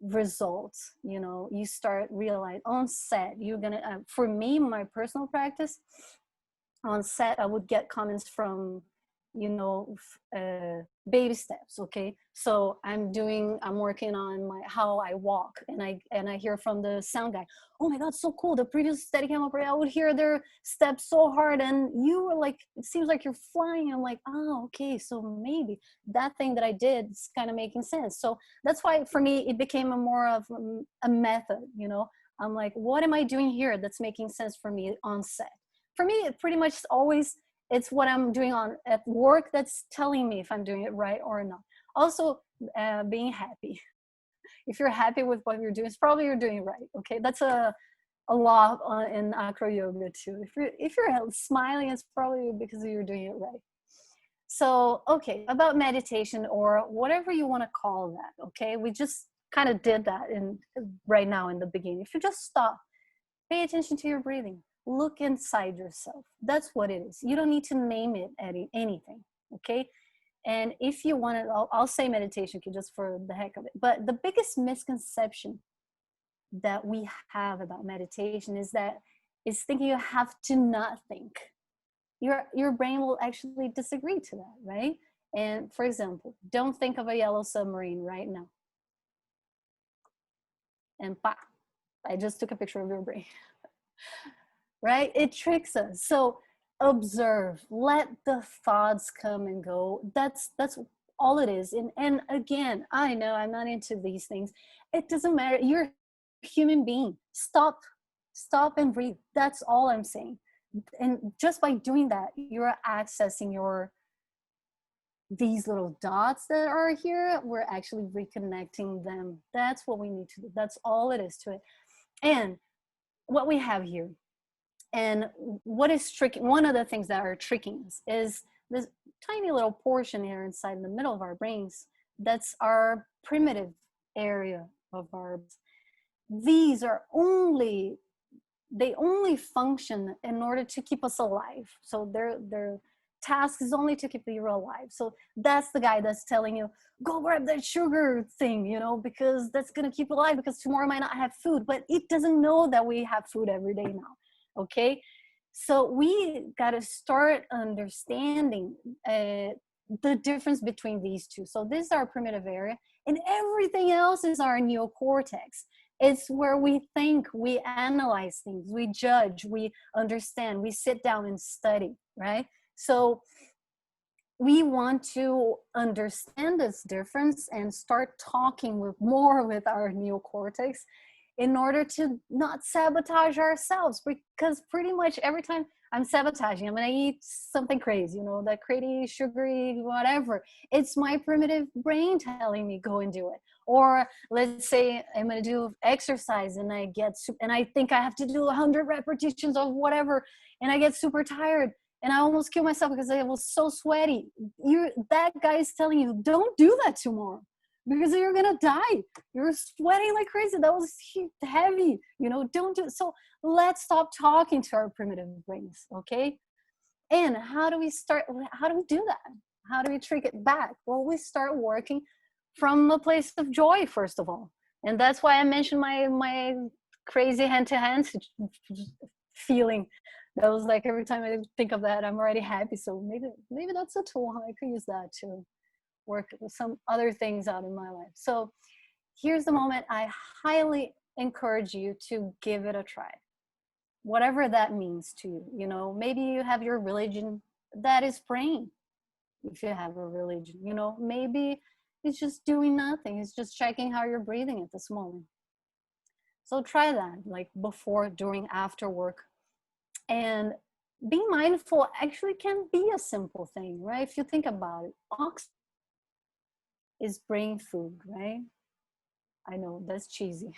[SPEAKER 2] results. You know, you start realize on set, you're gonna, for me, my personal practice, on set, I would get comments from, you know, baby steps. Okay, so I'm working on how I walk, and I hear from the sound guy, oh my god, so cool, the previous Steadicam operator, I would hear their steps so hard, and you were like, it seems like you're flying. I'm like, oh, okay, so maybe that thing that I did is kind of making sense. So that's why for me it became a more of a method, you know. I'm like, what am I doing here that's making sense for me on set? For me, it pretty much always, it's what I'm doing on at work that's telling me if I'm doing it right or not. Also, being happy. If you're happy with what you're doing, it's probably you're doing it right. Okay, that's a law in acro yoga too. If you're smiling, it's probably because you're doing it right. So, okay, about meditation or whatever you want to call that. Okay, we just kind of did that in right now in the beginning. If you just stop, pay attention to your breathing. Look inside yourself. That's what it is. You don't need to name it anything, okay? And if you want it, I'll say meditation just for the heck of it. But the biggest misconception that we have about meditation is thinking you have to not think. Your brain will actually disagree to that, right? And for example, don't think of a yellow submarine right now. And pa, I just took a picture of your brain. Right? It tricks us. So observe, let the thoughts come and go. That's all it is. And again, I know I'm not into these things. It doesn't matter. You're a human being. Stop and breathe. That's all I'm saying. And just by doing that, you're accessing these little dots that are here. We're actually reconnecting them. That's what we need to do. That's all it is to it. And what we have here, and what is tricky, one of the things that are tricking us is this tiny little portion here inside in the middle of our brains. That's our primitive area of our, these are they only function in order to keep us alive. So their task is only to keep you alive. So that's the guy that's telling you, go grab that sugar thing, you know, because that's going to keep you alive, because tomorrow might not have food. But it doesn't know that we have food every day now. Okay, so we got to start understanding the difference between these two. So this is our primitive area, and everything else is our neocortex. It's where we think, we analyze things, we judge, we understand, we sit down and study, right? So we want to understand this difference and start talking more with our neocortex in order to not sabotage ourselves, because pretty much every time I'm sabotaging, I'm gonna eat something crazy, you know, that crazy, sugary, whatever. It's my primitive brain telling me go and do it. Or let's say I'm gonna do exercise and I think I have to do 100 repetitions of whatever, and I get super tired and I almost kill myself because I was so sweaty. That guy is telling you, don't do that tomorrow, because you're gonna die. You're sweating like crazy. That was heavy, you know, don't do it. So let's stop talking to our primitive brains, okay? And how do we do that? How do we trick it back? Well, we start working from a place of joy, first of all. And that's why I mentioned my crazy hand-to-hand feeling. That was like, every time I think of that, I'm already happy. So maybe that's a tool. I could use that to work with some other things out in my life. So here's the moment I highly encourage you to give it a try, whatever that means to you. You know, maybe you have your religion, that is praying. If you have a religion, you know, maybe it's just doing nothing. It's just checking how you're breathing at this moment. So try that, like before, during, after work. And being mindful actually can be a simple thing, right? If you think about it, oxygen is brain food, right? I know that's cheesy,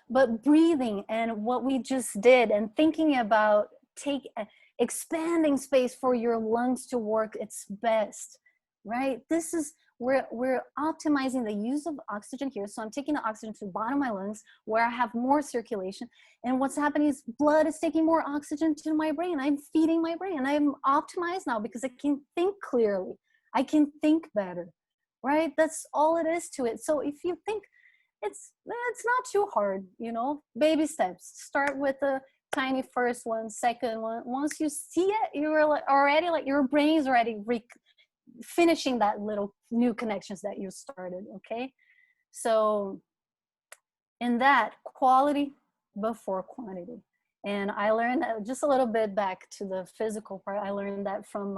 [SPEAKER 2] but breathing and what we just did, and thinking about expanding space for your lungs to work its best, right? This is where we're optimizing the use of oxygen here. So I'm taking the oxygen to the bottom of my lungs where I have more circulation. And what's happening is blood is taking more oxygen to my brain. I'm feeding my brain, and I'm optimized now because I can think clearly. I can think better, right? That's all it is to it. So if you think, it's not too hard, you know. Baby steps. Start with the tiny first one, second one. Once you see it, you're like already like your brain's already finishing that little new connections that you started. Okay, so in that, quality before quantity. And I learned that just a little bit back to the physical part. I learned that from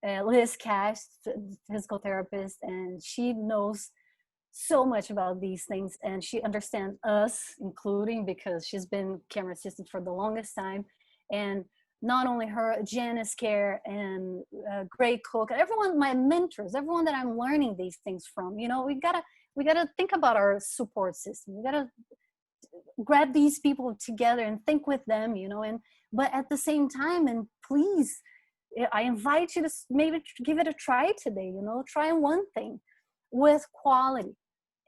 [SPEAKER 2] Liz Cash, physical therapist, and she knows so much about these things, and she understands us, including because she's been camera assistant for the longest time. And not only her, Janice Care and Great Cook, everyone, my mentors, everyone that I'm learning these things from. You know, we gotta think about our support system. We gotta grab these people together and think with them, you know. And but at the same time, and please, I invite you to maybe give it a try today. You know, try one thing with quality.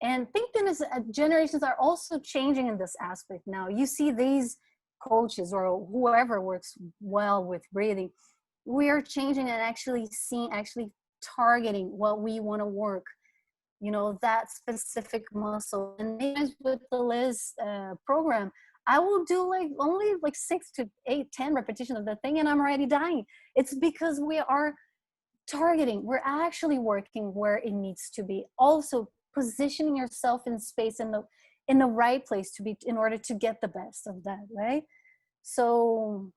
[SPEAKER 2] And thank goodness generations are also changing in this aspect now. You see these coaches or whoever works well with breathing, we are changing and actually targeting what we want to work, you know, that specific muscle. And maybe with the Liz program, I will do like only like 6 to 8, 10 repetitions of the thing, and I'm already dying. It's because we are targeting. We're actually working where it needs to be. Also, positioning yourself in space in the right place to be in order to get the best of that, right? So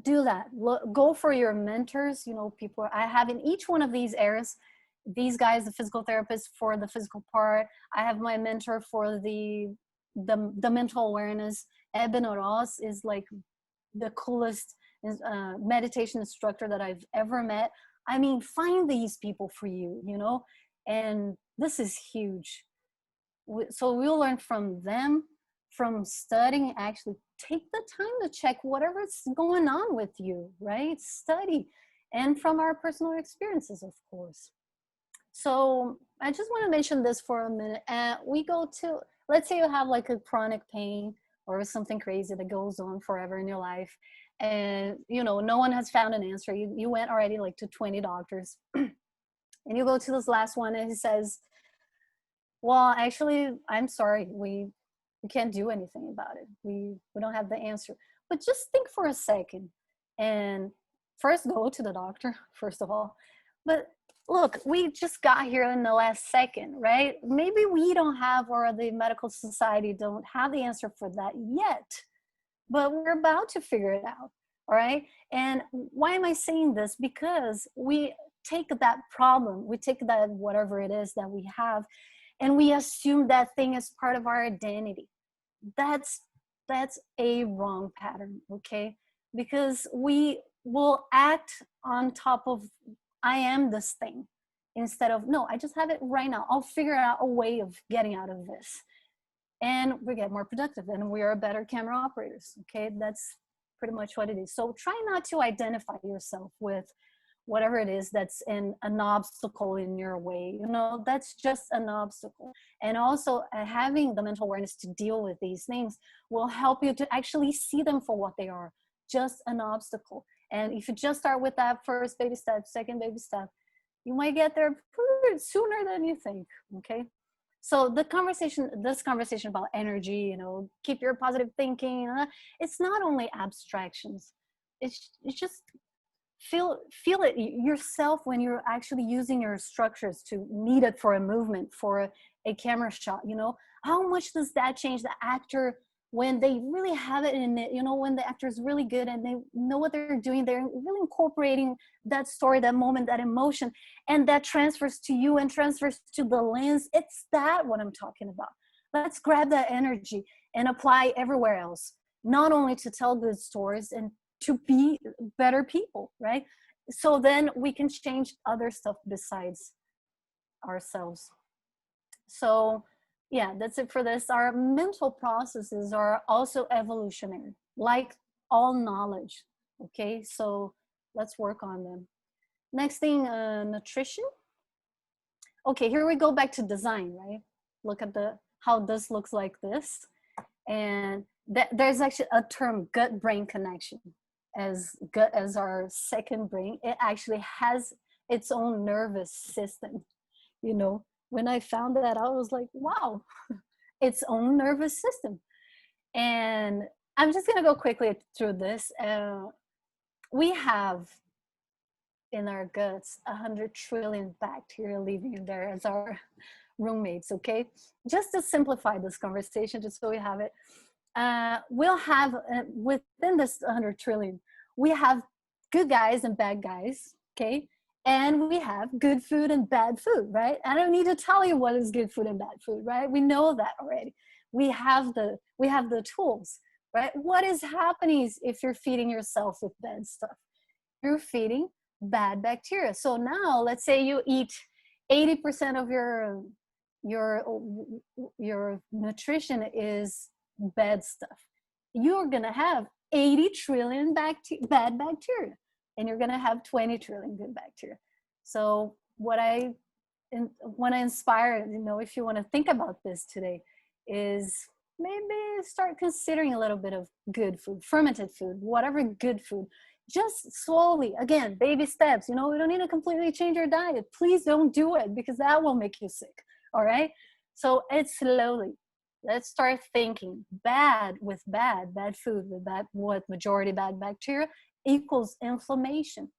[SPEAKER 2] do that. Go for your mentors, you know, people I have in each one of these areas. These guys, the physical therapist for the physical part. I have my mentor for the mental awareness. Eben Ross is like the coolest meditation instructor that I've ever met. I mean, find these people for you, you know, and this is huge. So we'll learn from them, from studying. Actually take the time to check whatever's going on with you, right? Study. And from our personal experiences, of course. So I just want to mention this for a minute. We go to, let's say you have like a chronic pain or something crazy that goes on forever in your life, and you know no one has found an answer. You went already like to 20 doctors, and you go to this last one, and he says, well, actually, I'm sorry, we can't do anything about it. We don't have the answer. But just think for a second, and first go to the doctor, first of all. But look, we just got here in the last second, right? Maybe we don't have, or the medical society don't have the answer for that yet, but we're about to figure it out, all right? And why am I saying this? Because we take that problem, we take that whatever it is that we have, and we assume that thing is part of our identity. That's a wrong pattern, okay? Because we will act on top of I am this thing, instead of, no, I just have it right now. I'll figure out a way of getting out of this. And we get more productive, and we are better camera operators, okay? That's pretty much what it is. So try not to identify yourself with whatever it is that's an obstacle in your way. You know, that's just an obstacle. And also having the mental awareness to deal with these things will help you to actually see them for what they are, just an obstacle. And if you just start with that first baby step, second baby step, you might get there sooner than you think, okay? So this conversation about energy, you know, keep your positive thinking, it's not only abstractions. It's just feel it yourself when you're actually using your structures to need it for a movement, for a camera shot. You know, how much does that change the actor when they really have it in it? You know, when the actor is really good and they know what they're doing, they're really incorporating that story, that moment, that emotion, and that transfers to you and transfers to the lens. It's that what I'm talking about. Let's grab that energy and apply everywhere else, not only to tell good stories and to be better people, right? So then we can change other stuff besides ourselves. So yeah, that's it for this. Our mental processes are also evolutionary, like all knowledge, okay? So let's work on them. Next thing, nutrition. Okay, here we go back to design, right? Look at how this looks like this. And there's actually a term, gut-brain connection. As gut as our second brain, it actually has its own nervous system, you know. when I found that out, I was like, wow, its own nervous system. And I'm just going to go quickly through this. We have in our guts 100 trillion bacteria living in there as our roommates. Okay, just to simplify this conversation, just so we have it, we'll have within this 100 trillion, we have good guys and bad guys. Okay, and we have good food and bad food, right? I don't need to tell you what is good food and bad food, right? We know that already. We have the tools, right? What is happening is if you're feeding yourself with bad stuff, you're feeding bad bacteria. So now let's say you eat 80% of your nutrition is bad stuff. You're gonna have 80 trillion bad bacteria, and you're gonna have 20 trillion good bacteria. So what I want to inspire, if you want to think about this today, is maybe start considering a little bit of good food, fermented food, whatever good food. Just slowly, again, baby steps. We don't need to completely change your diet. Please don't do it, because that will make you sick. All right. So it's slowly. Let's start thinking bad food with bad, what majority bad bacteria equals inflammation.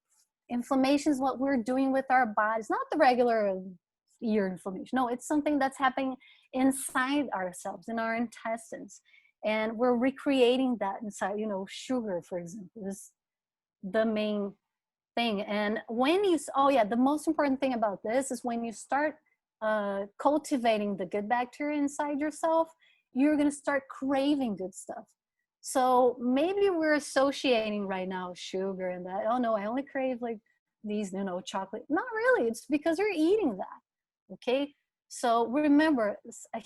[SPEAKER 2] Inflammation is what we're doing with our bodies, not the regular ear inflammation. No, it's something that's happening inside ourselves, in our intestines. And we're recreating that inside. Sugar, for example, is the main thing. And when the most important thing about this is when you start cultivating the good bacteria inside yourself, you're going to start craving good stuff. So maybe we're associating right now sugar and that, oh no, I only crave like these, chocolate. Not really. It's because you're eating that. Okay. So remember,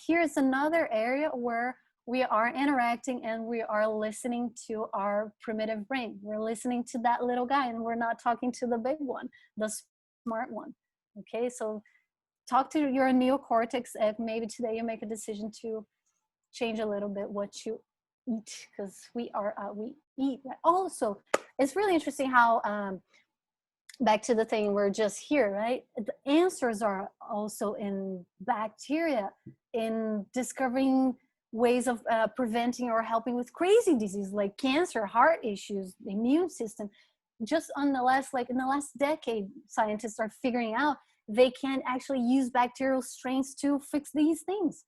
[SPEAKER 2] here's another area where we are interacting and we are listening to our primitive brain. We're listening to that little guy, and we're not talking to the big one, the smart one. Okay, so talk to your neocortex if maybe today you make a decision to change a little bit what you eat, because we eat. Right? Also, it's really interesting how, back to the thing, we're just here, right? The answers are also in bacteria, in discovering ways of preventing or helping with crazy diseases like cancer, heart issues, the immune system. Just in the last decade, scientists are figuring out they can actually use bacterial strains to fix these things.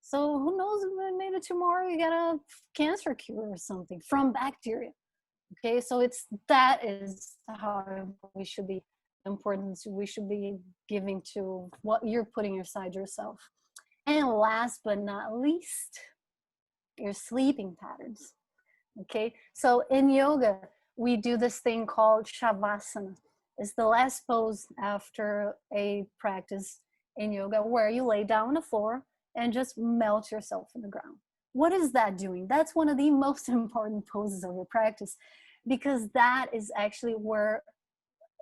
[SPEAKER 2] So who knows, maybe tomorrow you get a cancer cure or something from bacteria. Okay, so that is how we should be importance we should be giving to what you're putting inside yourself. And last but not least, your sleeping patterns. Okay, so in yoga, we do this thing called shavasana. It's the last pose after a practice in yoga where you lay down on the floor and just melt yourself in the ground. What is that doing? That's one of the most important poses of your practice, because that is actually where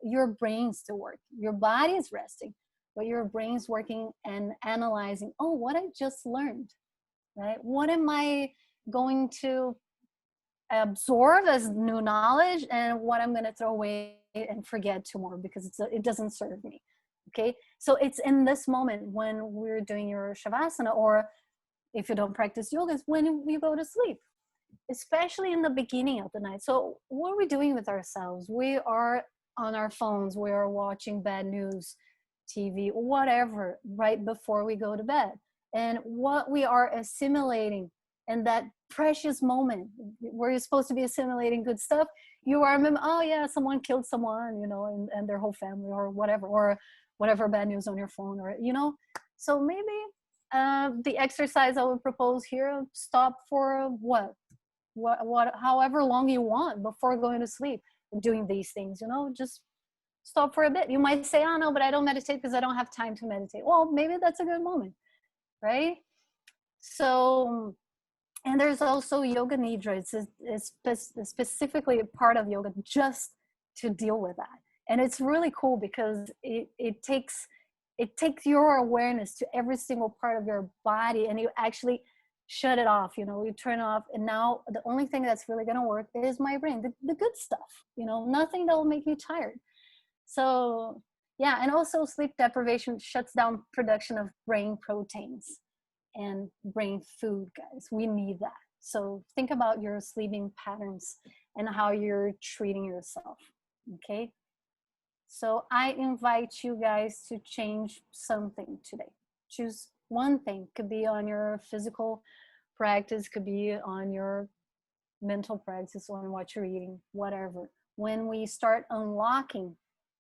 [SPEAKER 2] your brain's still working. Your body is resting, but your brain's working and analyzing, oh, what I just learned, right? What am I going to absorb as new knowledge, and what I'm going to throw away and forget tomorrow because it doesn't serve me. Okay, so it's in this moment when we're doing your shavasana, or if you don't practice yoga, it's when you go to sleep, especially in the beginning of the night. So what are we doing with ourselves? We are on our phones, we are watching bad news, TV, whatever, right before we go to bed. And what we are assimilating in that precious moment where you're supposed to be assimilating good stuff, you are, oh yeah, someone killed someone, and their whole family, or whatever bad news on your phone, or, so maybe the exercise I would propose here, stop for what however long you want before going to sleep doing these things, just stop for a bit. You might say, oh no, but I don't meditate because I don't have time to meditate. Well, maybe that's a good moment, right? So, and there's also yoga nidra. It's specifically a part of yoga just to deal with that. And it's really cool because it takes your awareness to every single part of your body, and you actually shut it off, you turn it off. And now the only thing that's really going to work is my brain, the good stuff, nothing that will make you tired. So Yeah, and also sleep deprivation shuts down production of brain proteins and brain food, guys. We need that. So think about your sleeping patterns and how you're treating yourself. Okay. So I invite you guys to change something today. Choose one thing. Could be on your physical practice, could be on your mental practice, on what you're eating, whatever. When we start unlocking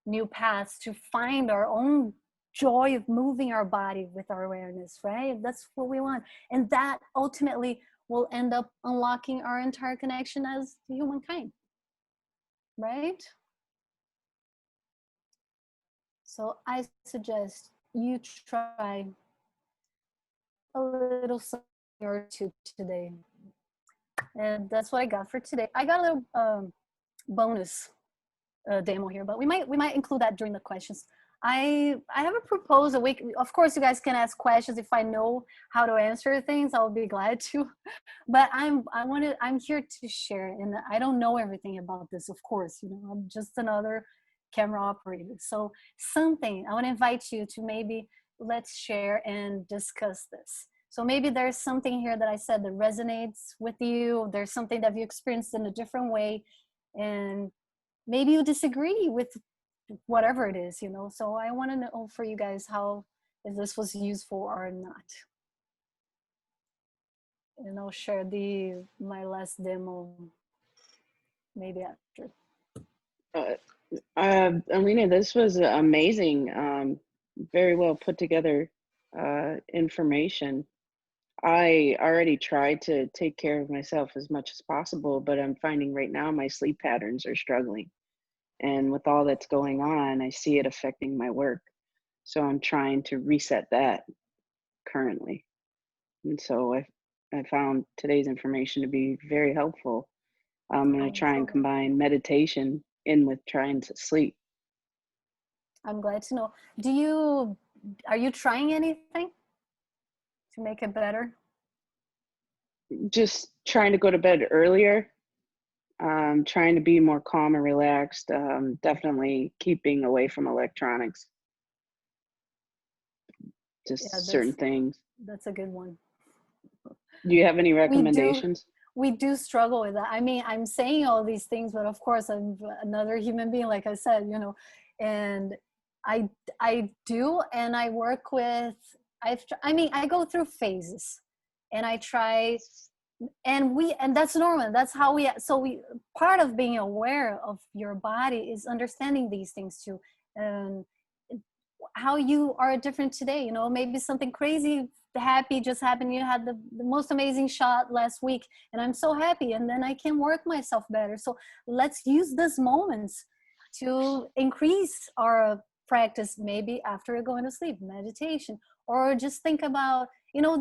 [SPEAKER 2] new paths to find our own joy of moving our body with our awareness, right? That's what we want. And that ultimately will end up unlocking our entire connection as humankind, right? So I suggest you try a little something or two today. And that's what I got for today. I got a little bonus demo here, but we might include that during the questions. I have a proposal. Of course, you guys can ask questions. If I know how to answer things, I'll be glad to. But I'm here to share, and I don't know everything about this. Of course, I'm just another camera operator. So I want to invite you to maybe let's share and discuss this. So maybe there's something here that I said that resonates with you. There's something that you experienced in a different way, and maybe you disagree with whatever it is, So I want to know for you guys if this was useful or not. And I'll share my last demo maybe after.
[SPEAKER 3] Alina, this was amazing. Very well put together information. I already tried to take care of myself as much as possible, but I'm finding right now my sleep patterns are struggling. And with all that's going on, I see it affecting my work. So I'm trying to reset that currently. And so I found today's information to be very helpful. I'm going to try and combine meditation in with trying to sleep.
[SPEAKER 2] I'm glad to know. Are you trying anything to make it better?
[SPEAKER 3] Just trying to go to bed earlier. Trying to be more calm and relaxed. Definitely keeping away from electronics. Just certain things.
[SPEAKER 2] That's a good one.
[SPEAKER 3] Do you have any recommendations?
[SPEAKER 2] We do struggle with that. I mean, I'm saying all these things, but of course I'm another human being, like I said, and I do, and I work with, I go through phases, and I try, and that's normal. That's how part of being aware of your body is understanding these things too. And how you are different today, maybe something crazy happy just happened. You had the most amazing shot last week, and I'm so happy, and then I can work myself better. So let's use these moments to increase our practice, maybe after going to sleep, meditation, or just think about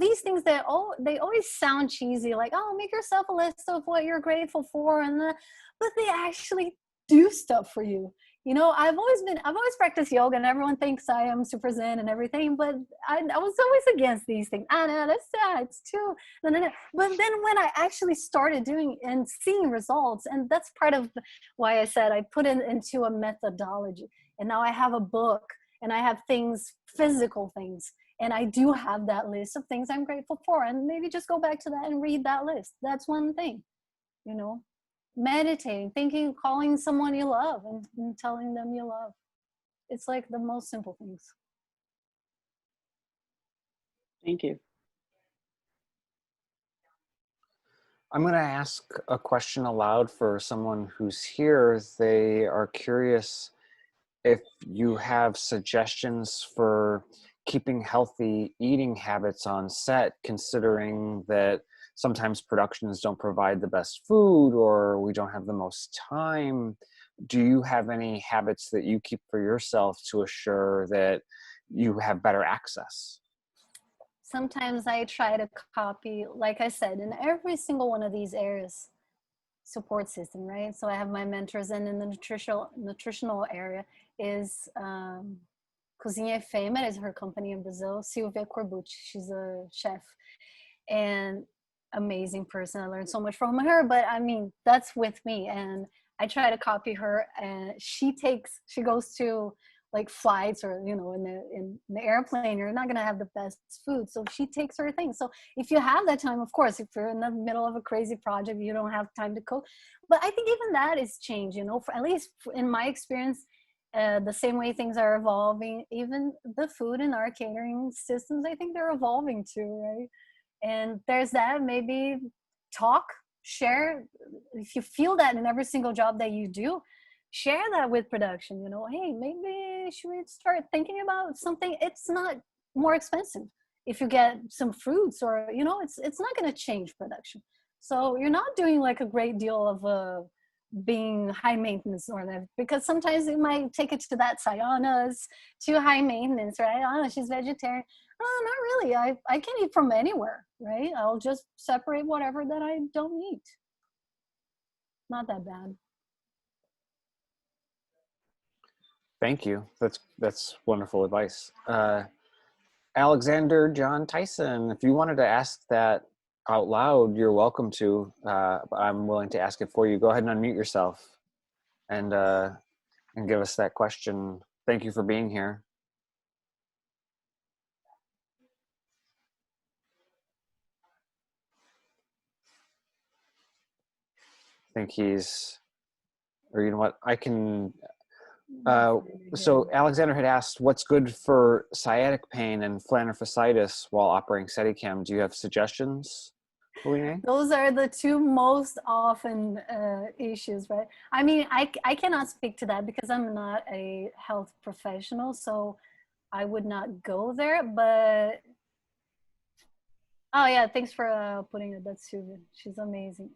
[SPEAKER 2] these things that they always sound cheesy, like, oh, make yourself a list of what you're grateful for, but they actually do stuff for you. I've always practiced yoga, and everyone thinks I am super zen and everything, but I was always against these things. No, it's too, no. But then when I actually started doing and seeing results, and that's part of why I said I put it into a methodology, and now I have a book, and I have physical things, and I do have that list of things I'm grateful for, and maybe just go back to that and read that list. That's one thing, meditating, thinking, calling someone you love and telling them you love. It's like the most simple things.
[SPEAKER 3] Thank you.
[SPEAKER 1] I'm going to ask a question aloud for someone who's here. They are curious if you have suggestions for keeping healthy eating habits on set, considering that sometimes productions don't provide the best food or we don't have the most time. Do you have any habits that you keep for yourself to assure that you have better access?
[SPEAKER 2] Sometimes I try to copy, like I said, in every single one of these areas, support system, right? So I have my mentors, and in the nutritional area is Cozinha Fêmea is her company in Brazil. Silvia Corbucci, she's a chef and amazing person. I learned so much from her, but I mean, that's with me, and I try to copy her. And she goes to like flights or, you know, in the airplane, you're not going to have the best food. So she takes her thing. So if you have that time, of course, if you're in the middle of a crazy project, you don't have time to cook. But I think even that is change, you know, for at least in my experience, the same way things are evolving, even the food in our catering systems, I think they're evolving too, right? And there's that, maybe talk, share. If you feel that in every single job that you do, share that with production, you know, hey, maybe should we start thinking about something? It's not more expensive if you get some fruits, or, you know, it's not going to change production. So you're not doing like a great deal of being high maintenance or that, because sometimes it might take it to that side. Oh no, it's too high maintenance, right? Oh no, she's vegetarian. Oh, not really. I can eat from anywhere, right? I'll just separate whatever that I don't eat. Not that bad.
[SPEAKER 1] Thank you. That's wonderful advice. Alexander John Tyson, if you wanted to ask that out loud, you're welcome to. I'm willing to ask it for you. Go ahead and unmute yourself and give us that question. Thank you for being here. I think he's, or you know what, I can. So Alexander had asked, what's good for sciatic pain and plantar fasciitis while operating Steadicam? Do you have suggestions, Aline?
[SPEAKER 2] Those are the two most often issues, right? I mean, I cannot speak to that because I'm not a health professional, so I would not go there. But oh yeah, thanks for putting it. That's Susan. She's amazing.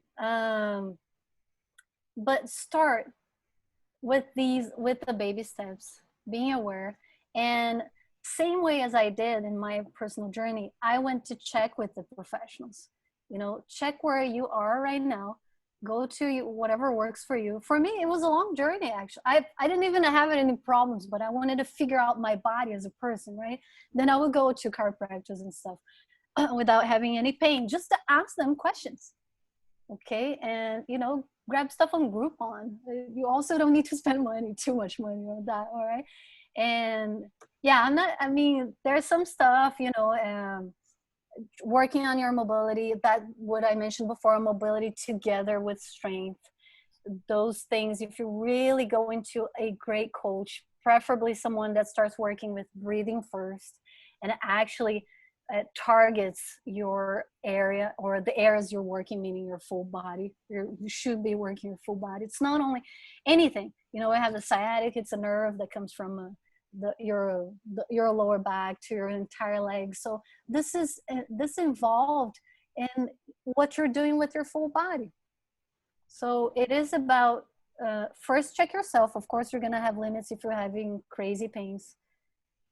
[SPEAKER 2] But start with the baby steps, being aware. And same way as I did in my personal journey, I went to check with the professionals, you know, check where you are right now, go to whatever works for you. For me, it was a long journey, actually. I didn't even have any problems, but I wanted to figure out my body as a person, right? Then I would go to chiropractors and stuff without having any pain, just to ask them questions. Okay, and you know, grab stuff on Groupon. You also don't need to spend too much money on that. All right, and yeah, I mean, there's some stuff, you know, working on your mobility, that what I mentioned before, mobility together with strength. Those things, if you really go into a great coach, preferably someone that starts working with breathing first and actually targets your area or the areas you're working, meaning your full body. You should be working your full body. It's not only anything, you know, I have the sciatic, it's a nerve that comes from your lower back to your entire leg. So this involved in what you're doing with your full body. So it is about first check yourself. Of course, you're going to have limits if you're having crazy pains.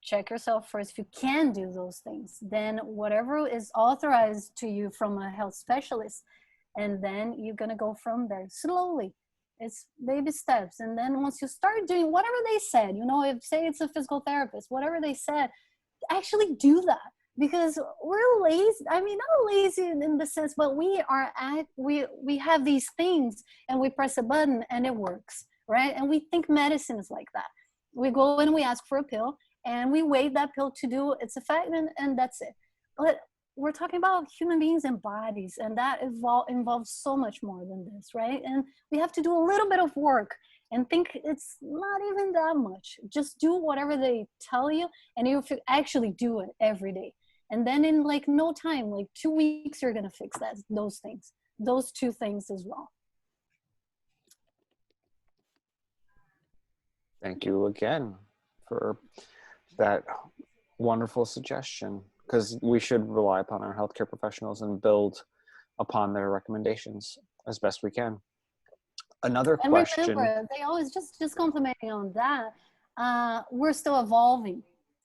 [SPEAKER 2] Check yourself first. If you can do those things, then whatever is authorized to you from a health specialist, and then you're going to go from there slowly. It's baby steps. And then once you start doing whatever they said, you know, if say it's a physical therapist, whatever they said, actually do that. Because we're lazy. I mean, not lazy in the sense, but we have these things and we press a button and it works, right? And we think medicine is like that. We go and we ask for a pill and we wait that pill to do its effect, and that's it. But we're talking about human beings and bodies, and that involves so much more than this, right? And we have to do a little bit of work and think it's not even that much. Just do whatever they tell you, and you actually do it every day. And then in like no time, like 2 weeks, you're gonna fix those two things as well.
[SPEAKER 1] Thank you again for that wonderful suggestion, because we should rely upon our healthcare professionals and build upon their recommendations as best we can. Another question.
[SPEAKER 2] And remember, they always, just complimenting on that, we're still evolving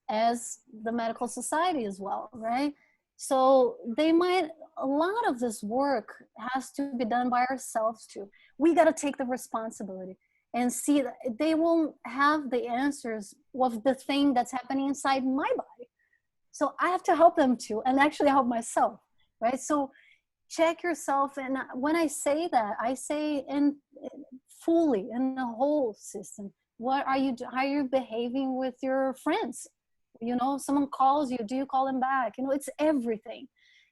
[SPEAKER 2] as the medical society as well, right? So a lot of this work has to be done by ourselves too. We got to take the responsibility and see that they won't have the answers of the thing that's happening inside my body. So I have to help them too, and actually help myself, right? So check yourself. And when I say that, I say fully in the whole system. how are you behaving with your friends? Someone calls you, do you call them back? It's everything.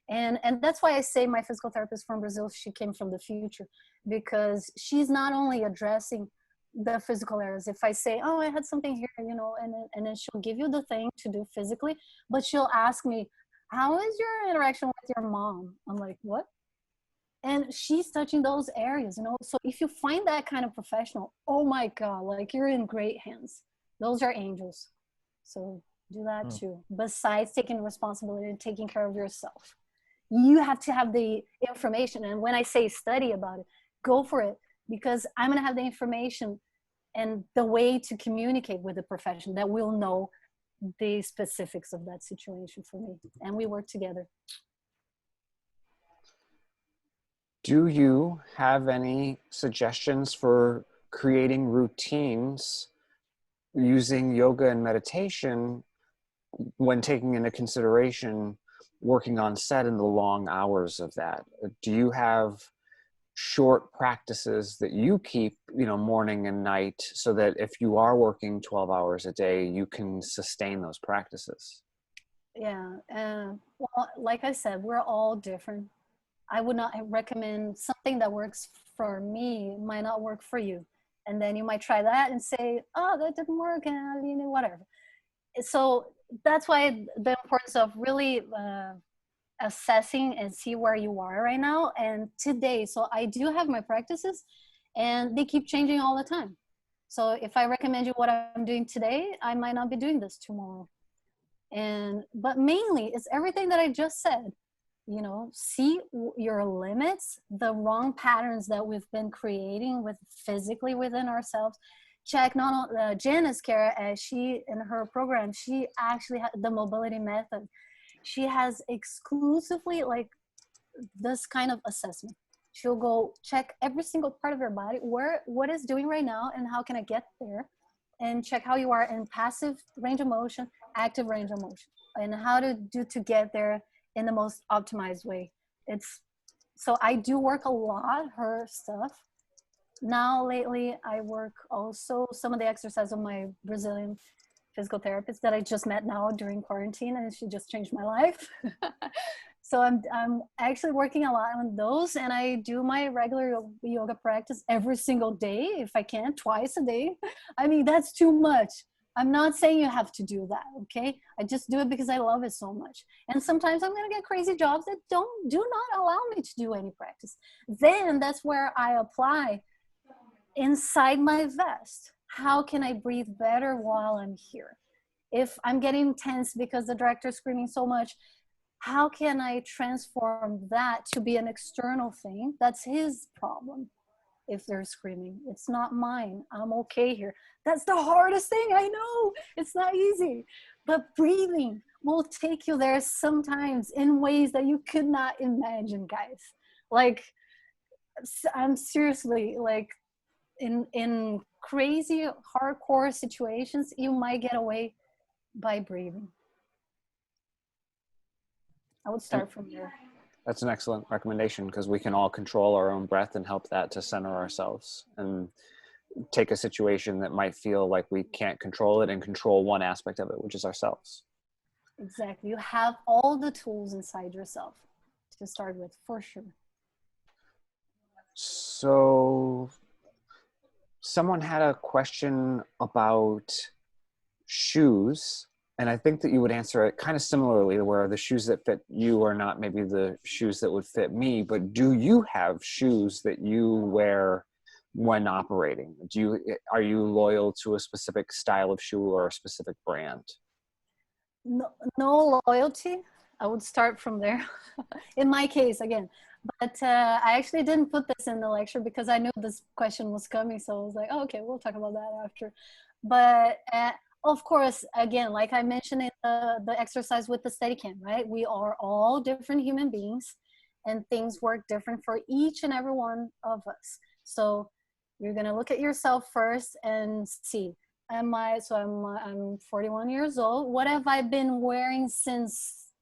[SPEAKER 2] And that's why I say my physical therapist from Brazil, she came from the future, because she's not only addressing the physical areas. If I say, oh, I had something here, and then she'll give you the thing to do physically, but she'll ask me, how is your interaction with your mom? I'm like, what? And she's touching those areas. So if you find that kind of professional, oh my God, like, you're in great hands. Those are angels. So do that too. Besides taking responsibility and taking care of yourself, you have to have the information. And when I say study about it, go for it, because I'm going to have the information and the way to communicate with the profession that will know the specifics of that situation for me. And we work together.
[SPEAKER 1] Do you have any suggestions for creating routines using yoga and meditation when taking into consideration working on set and the long hours of that? Do you have short practices that you keep, morning and night, so that if you are working 12 hours a day, you can sustain those practices?
[SPEAKER 2] Yeah. Well, like I said, we're all different. I would not recommend something that works for me might not work for you. And then you might try that and say, oh, that didn't work, and whatever. So that's why the importance of really assessing and see where you are right now and today. So I do have my practices, and they keep changing all the time. So if I recommend you what I'm doing today, I might not be doing this tomorrow. But mainly it's everything that I just said. See your limits, the wrong patterns that we've been creating with physically within ourselves. Check not only Janice Care, as she in her program, she actually had the mobility method. She has exclusively like this kind of assessment. She'll go check every single part of your body, what is doing right now, and how can I get there, and check how you are in passive range of motion, active range of motion, and how to get there in the most optimized way. So I do work a lot her stuff. Now lately I work also some of the exercise of my Brazilian physical therapist that I just met now during quarantine, and she just changed my life. So I'm actually working a lot on those, and I do my regular yoga practice every single day, if I can, twice a day. I mean, that's too much. I'm not saying you have to do that, okay? I just do it because I love it so much. And sometimes I'm gonna get crazy jobs that do not allow me to do any practice. Then that's where I apply inside my vest. How can I breathe better while I'm here? If I'm getting tense because the director's screaming so much, how can I transform that to be an external thing? That's his problem. If they're screaming, it's not mine. I'm okay here. That's the hardest thing. I know it's not easy, but breathing will take you there sometimes in ways that you could not imagine, guys. Like, I'm seriously like, in crazy hardcore situations, you might get away by breathing. I would start from there.
[SPEAKER 1] That's an excellent recommendation, because we can all control our own breath and help that to center ourselves and take a situation that might feel like we can't control it and control one aspect of it, which is ourselves.
[SPEAKER 2] Exactly. You have all the tools inside yourself to start with, for sure.
[SPEAKER 1] So someone had a question about shoes, and I think that you would answer it kind of similarly, where the shoes that fit you are not maybe the shoes that would fit me. But do you have shoes that you wear when operating? Are you loyal to a specific style of shoe or a specific brand?
[SPEAKER 2] No loyalty. I would start from there. In my case, again. But I actually didn't put this in the lecture because I knew this question was coming. So I was like, oh, okay, we'll talk about that after. But of course, again, like I mentioned in the exercise with the Steadicam, right? We are all different human beings, and things work different for each and every one of us. So you're gonna look at yourself first and see, I'm 41 years old. What have I been wearing since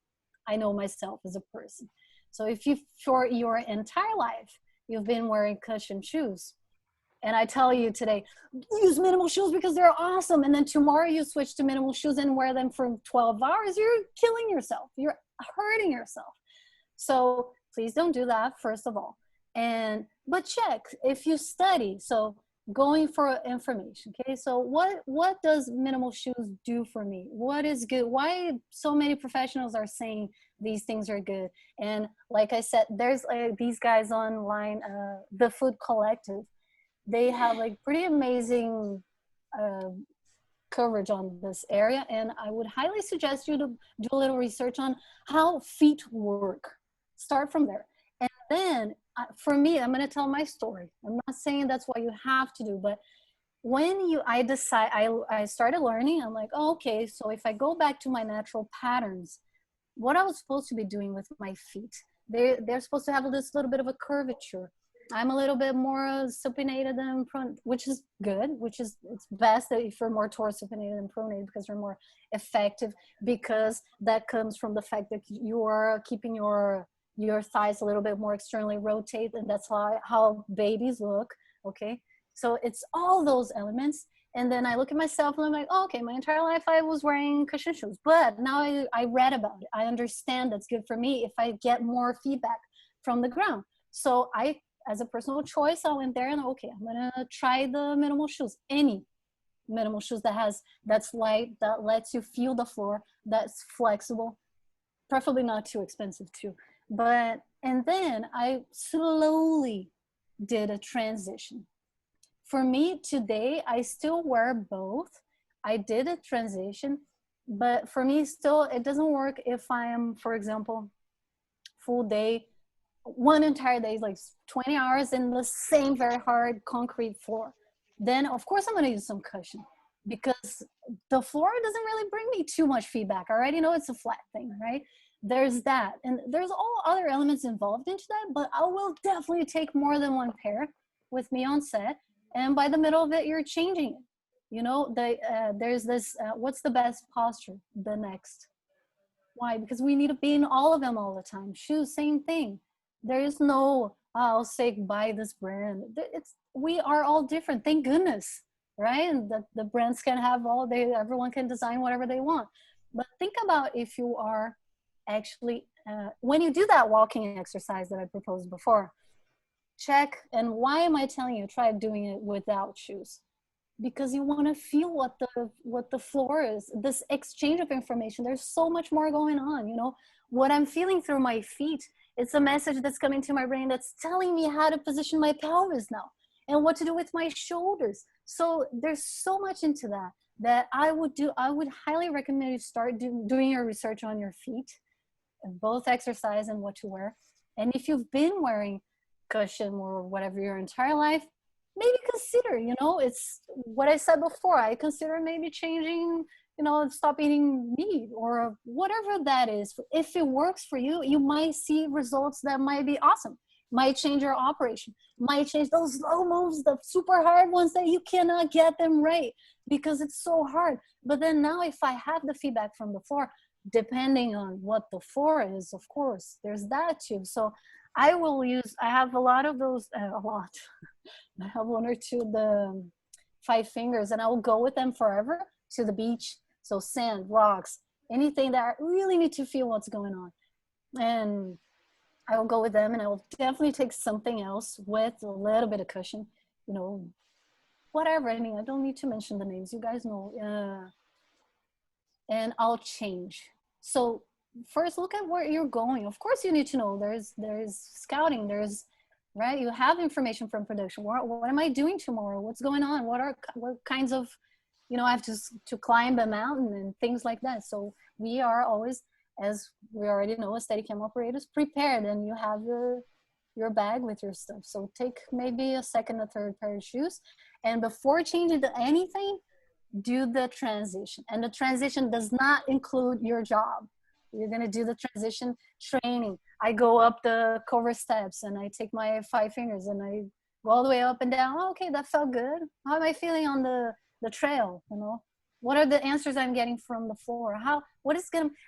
[SPEAKER 2] I know myself as a person? So if you, for your entire life, you've been wearing cushioned shoes, and I tell you today, use minimal shoes because they're awesome. And then tomorrow you switch to minimal shoes and wear them for 12 hours, you're killing yourself. You're hurting yourself. So please don't do that, first of all. But check if you study. So going for information. Okay. So what does minimal shoes do for me? What is good? Why so many professionals are saying these things are good? And like I said, there's these guys online, the Food Collective. They have like pretty amazing coverage on this area. And I would highly suggest you to do a little research on how feet work. Start from there. And then for me, I'm going to tell my story. I'm not saying that's what you have to do, but when I started learning, I'm like, oh, okay, so if I go back to my natural patterns, what I was supposed to be doing with my feet, they're supposed to have this little bit of a curvature. I'm a little bit more supinated than pronated, which is good, it's best that if you're more towards supinated than pronated because you're more effective, because that comes from the fact that you are keeping your thighs a little bit more externally rotated, and that's how babies look, okay? So it's all those elements. And then I look at myself and I'm like, oh, okay, my entire life I was wearing cushion shoes, but now I read about it. I understand that's good for me if I get more feedback from the ground. So I, as a personal choice, I went there and okay, I'm gonna try the minimal shoes, any minimal shoes that's light, that lets you feel the floor, that's flexible, preferably not too expensive too. And then I slowly did a transition. For me today, I still wear both. I did a transition, but for me still, it doesn't work if I am, for example, full day, one entire day, like 20 hours in the same very hard concrete floor. Then of course I'm going to use some cushion because the floor doesn't really bring me too much feedback. I already know it's a flat thing, right? There's that. And there's all other elements involved into that, but I will definitely take more than one pair with me on set. And by the middle of it, you're changing it. You know, there's this, what's the best posture? The next. Why? Because we need to be in all of them all the time. Shoes, same thing. There is no, I'll say buy this brand. We are all different, thank goodness, right? And the brands can have everyone can design whatever they want. But think about if you are actually, when you do that walking exercise that I proposed before, check, and why am I telling you try doing it without shoes? Because you want to feel what the floor is, this exchange of information. There's so much more going on, you know, what I'm feeling through my feet. It's a message that's coming to my brain that's telling me how to position my pelvis now and what to do with my shoulders. So there's so much into that I would highly recommend you start doing your research on your feet, both exercise and what to wear. And if you've been wearing cushion or whatever your entire life, maybe consider, you know, it's what I said before. I consider maybe changing, you know, stop eating meat or whatever that is. If it works for you, you might see results that might be awesome. Might change your operation, might change those slow moves, the super hard ones that you cannot get them right because it's so hard. But then now if I have the feedback from the floor, depending on what the floor is, of course, there's that too. So I have a lot of those, I have one or two, the 5 fingers, and I will go with them forever to the beach. So sand, rocks, anything that I really need to feel what's going on. And I will go with them, and I will definitely take something else with a little bit of cushion, you know, whatever. I mean, I don't need to mention the names, you guys know. And I'll change. So first look at where you're going. Of course you need to know there's scouting, right? You have information from production. What am I doing tomorrow? What's going on? What kinds of, you know, I have to climb a mountain and things like that. So we are always, as we already know, as Steadicam operators, prepared, and you have your bag with your stuff. So take maybe a second or third pair of shoes, and before changing to anything, do the transition. And the transition does not include your job. You're going to do the transition training. I go up the cover steps and I take my 5 fingers and I go all the way up and down. Oh, okay, that felt good. How am I feeling on the trail? You know, what are the answers I'm getting from the floor?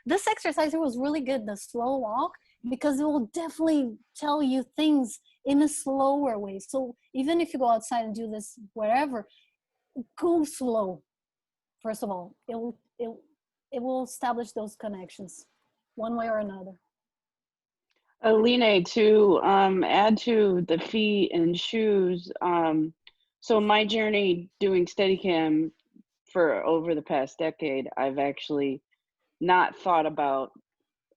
[SPEAKER 2] This exercise was really good, the slow walk, because it will definitely tell you things in a slower way. So even if you go outside and do this, whatever, go slow. First of all, it will establish those connections one way or another.
[SPEAKER 3] Aline, to add to the feet and shoes, so my journey doing Steadicam for over the past decade, I've actually not thought about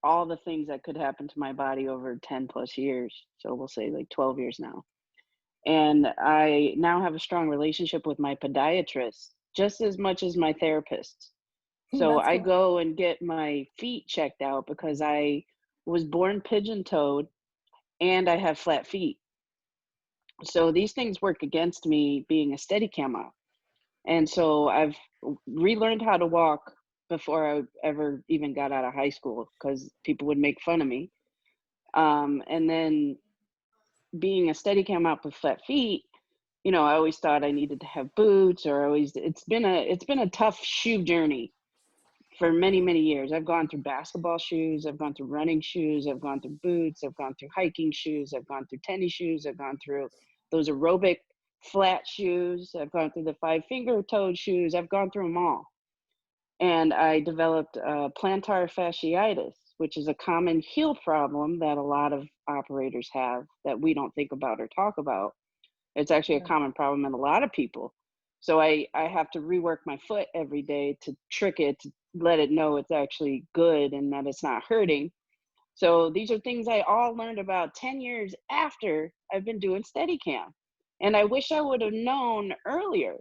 [SPEAKER 3] all the things that could happen to my body over 10 plus years. So we'll say like 12 years now. And I now have a strong relationship with my podiatrist just as much as my therapist. So
[SPEAKER 2] That's
[SPEAKER 3] I
[SPEAKER 2] cool.
[SPEAKER 3] go and get my feet checked out because I was born pigeon-toed and I have flat feet. So these things work against me being a Steadicam op. And so I've relearned how to walk before I ever even got out of high school because people would make fun of me. And then being a Steadicam op with flat feet, you know, I always thought I needed to have boots, or it's been a tough shoe journey for many, many years. I've gone through basketball shoes, I've gone through running shoes, I've gone through boots, I've gone through hiking shoes, I've gone through tennis shoes, I've gone through those aerobic flat shoes, I've gone through the 5-finger-toed shoes, I've gone through them all. And I developed plantar fasciitis, which is a common heel problem that a lot of operators have that we don't think about or talk about. It's actually a common problem in a lot of people. So I have to rework my foot every day to trick it, to let it know it's actually good and that it's not hurting. So these are things I all learned about 10 years after I've been doing Steadicam. And I wish I would have known earlier,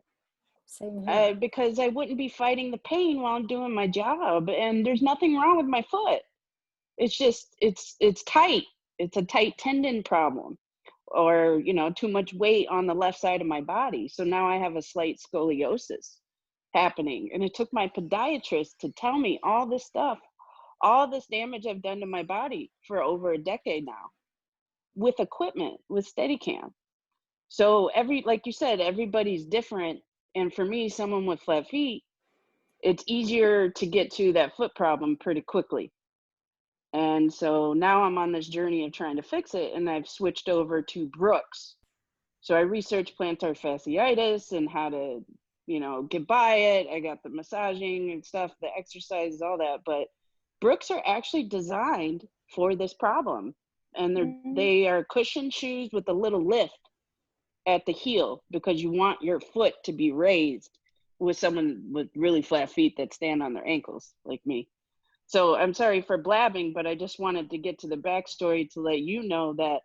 [SPEAKER 2] Same here.
[SPEAKER 3] because I wouldn't be fighting the pain while I'm doing my job. And there's nothing wrong with my foot. It's just, it's tight. It's a tight tendon problem, or, you know, too much weight on the left side of my body. So now I have a slight scoliosis happening. And it took my podiatrist to tell me all this stuff, all this damage I've done to my body for over a decade now with equipment, with Steadicam. So like you said, everybody's different. And for me, someone with flat feet, it's easier to get to that foot problem pretty quickly. And so now I'm on this journey of trying to fix it, and I've switched over to Brooks. So I researched plantar fasciitis and how to, you know, get by it. I got the massaging and stuff, the exercises, all that. But Brooks are actually designed for this problem. And they are cushioned shoes with a little lift at the heel, because you want your foot to be raised with someone with really flat feet that stand on their ankles like me. So I'm sorry for blabbing, but I just wanted to get to the backstory to let you know that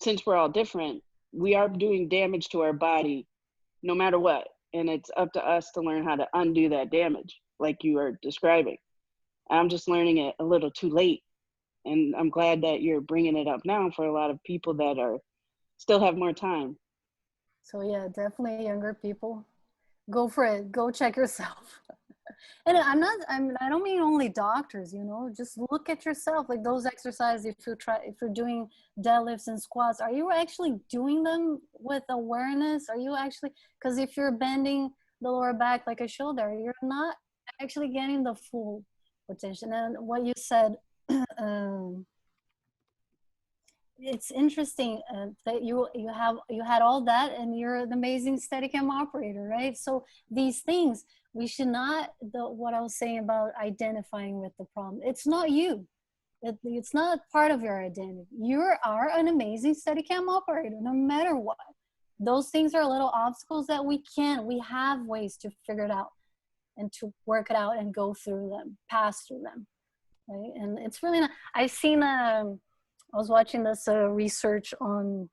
[SPEAKER 3] since we're all different, we are doing damage to our body no matter what. And it's up to us to learn how to undo that damage, like you are describing. I'm just learning it a little too late. And I'm glad that you're bringing it up now for a lot of people that are still have more time.
[SPEAKER 2] So yeah, definitely younger people, go for it. Go check yourself. And I don't mean only doctors, you know, just look at yourself. Like those exercises, if you're doing deadlifts and squats, are you actually doing them with awareness? Are you actually, because if you're bending the lower back like a shoulder, you're not actually getting the full potential. And what you said, it's interesting that you had all that, and you're an amazing Steadicam operator, right? So these things, we should not, what I was saying about identifying with the problem, it's not you. It's not part of your identity. You are an amazing Steadicam operator, no matter what. Those things are little obstacles that we have ways to figure it out and to work it out and go through them, pass through them, right? And it's really not, I was watching this research on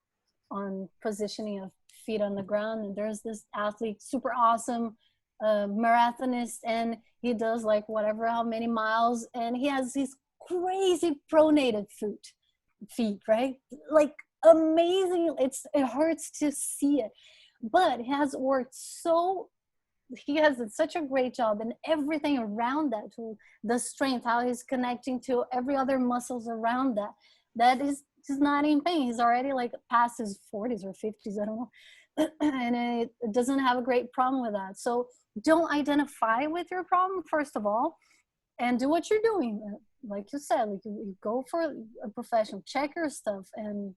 [SPEAKER 2] positioning of feet on the ground, and there's this athlete, super awesome marathonist, and he does like whatever, how many miles, and he has these crazy pronated feet, right? Like amazing. It hurts to see it, but he has worked he has such a great job, and everything around that, to the strength, how he's connecting to every other muscles around that is just not in pain. He's already like past his 40s or 50s, I don't know. And it doesn't have a great problem with that. So don't identify with your problem, first of all, and do what you're doing. Like you said, like you go for a professional, check your stuff, and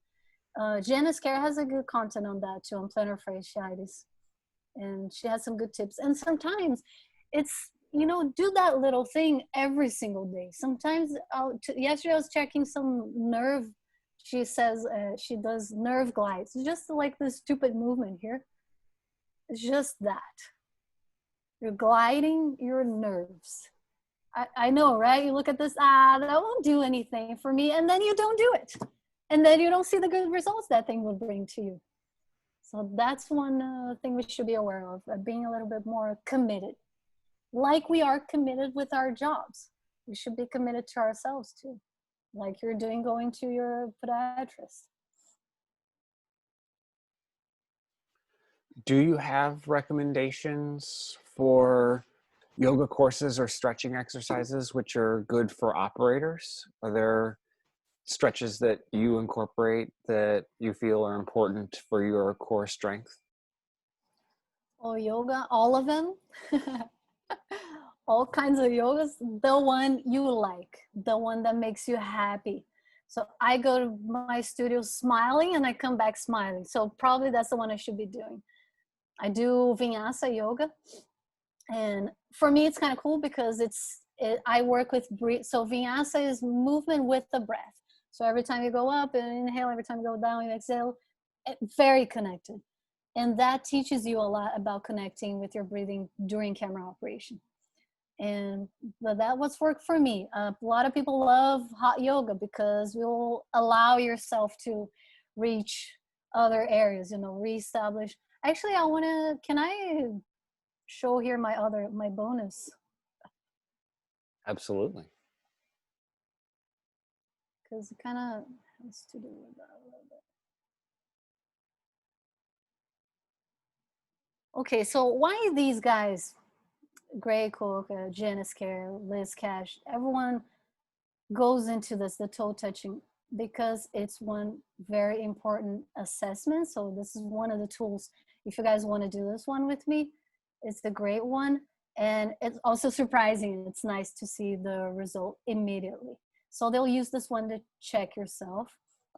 [SPEAKER 2] Janice Care has a good content on that too, on plantar fasciitis. And she has some good tips. And sometimes it's, you know, do that little thing every single day. Sometimes, yesterday I was checking some nerve. She says she does nerve glides. It's just like this stupid movement here. It's just that. You're gliding your nerves. I know, right? You look at this, that won't do anything for me. And then you don't do it. And then you don't see the good results that thing will bring to you. So that's one thing we should be aware of, being a little bit more committed. Like we are committed with our jobs. We should be committed to ourselves too. Like you're doing going to your podiatrist.
[SPEAKER 1] Do you have recommendations for yoga courses or stretching exercises which are good for operators? Are there stretches that you incorporate that you feel are important for your core strength?
[SPEAKER 2] Oh, yoga, all of them. All kinds of yogas. The one you like, the one that makes you happy. So I go to my studio smiling and I come back smiling. So probably that's the one I should be doing. I do Vinyasa yoga. And for me, it's kind of cool because I work with breath. So Vinyasa is movement with the breath. So every time you go up and inhale, every time you go down, you exhale, very connected. And that teaches you a lot about connecting with your breathing during camera operation. And that was work for me. A lot of people love hot yoga because you'll allow yourself to reach other areas, you know, reestablish. Actually, can I show here my bonus?
[SPEAKER 1] Absolutely.
[SPEAKER 2] Because it kind of has to do with that a little bit. Okay, so why these guys, Gray Cook, Janice Care, Liz Cash, everyone goes into this, the toe touching, because it's one very important assessment. So this is one of the tools. If you guys want to do this one with me, it's a great one. And it's also surprising. It's nice to see the result immediately. So they'll use this one to check yourself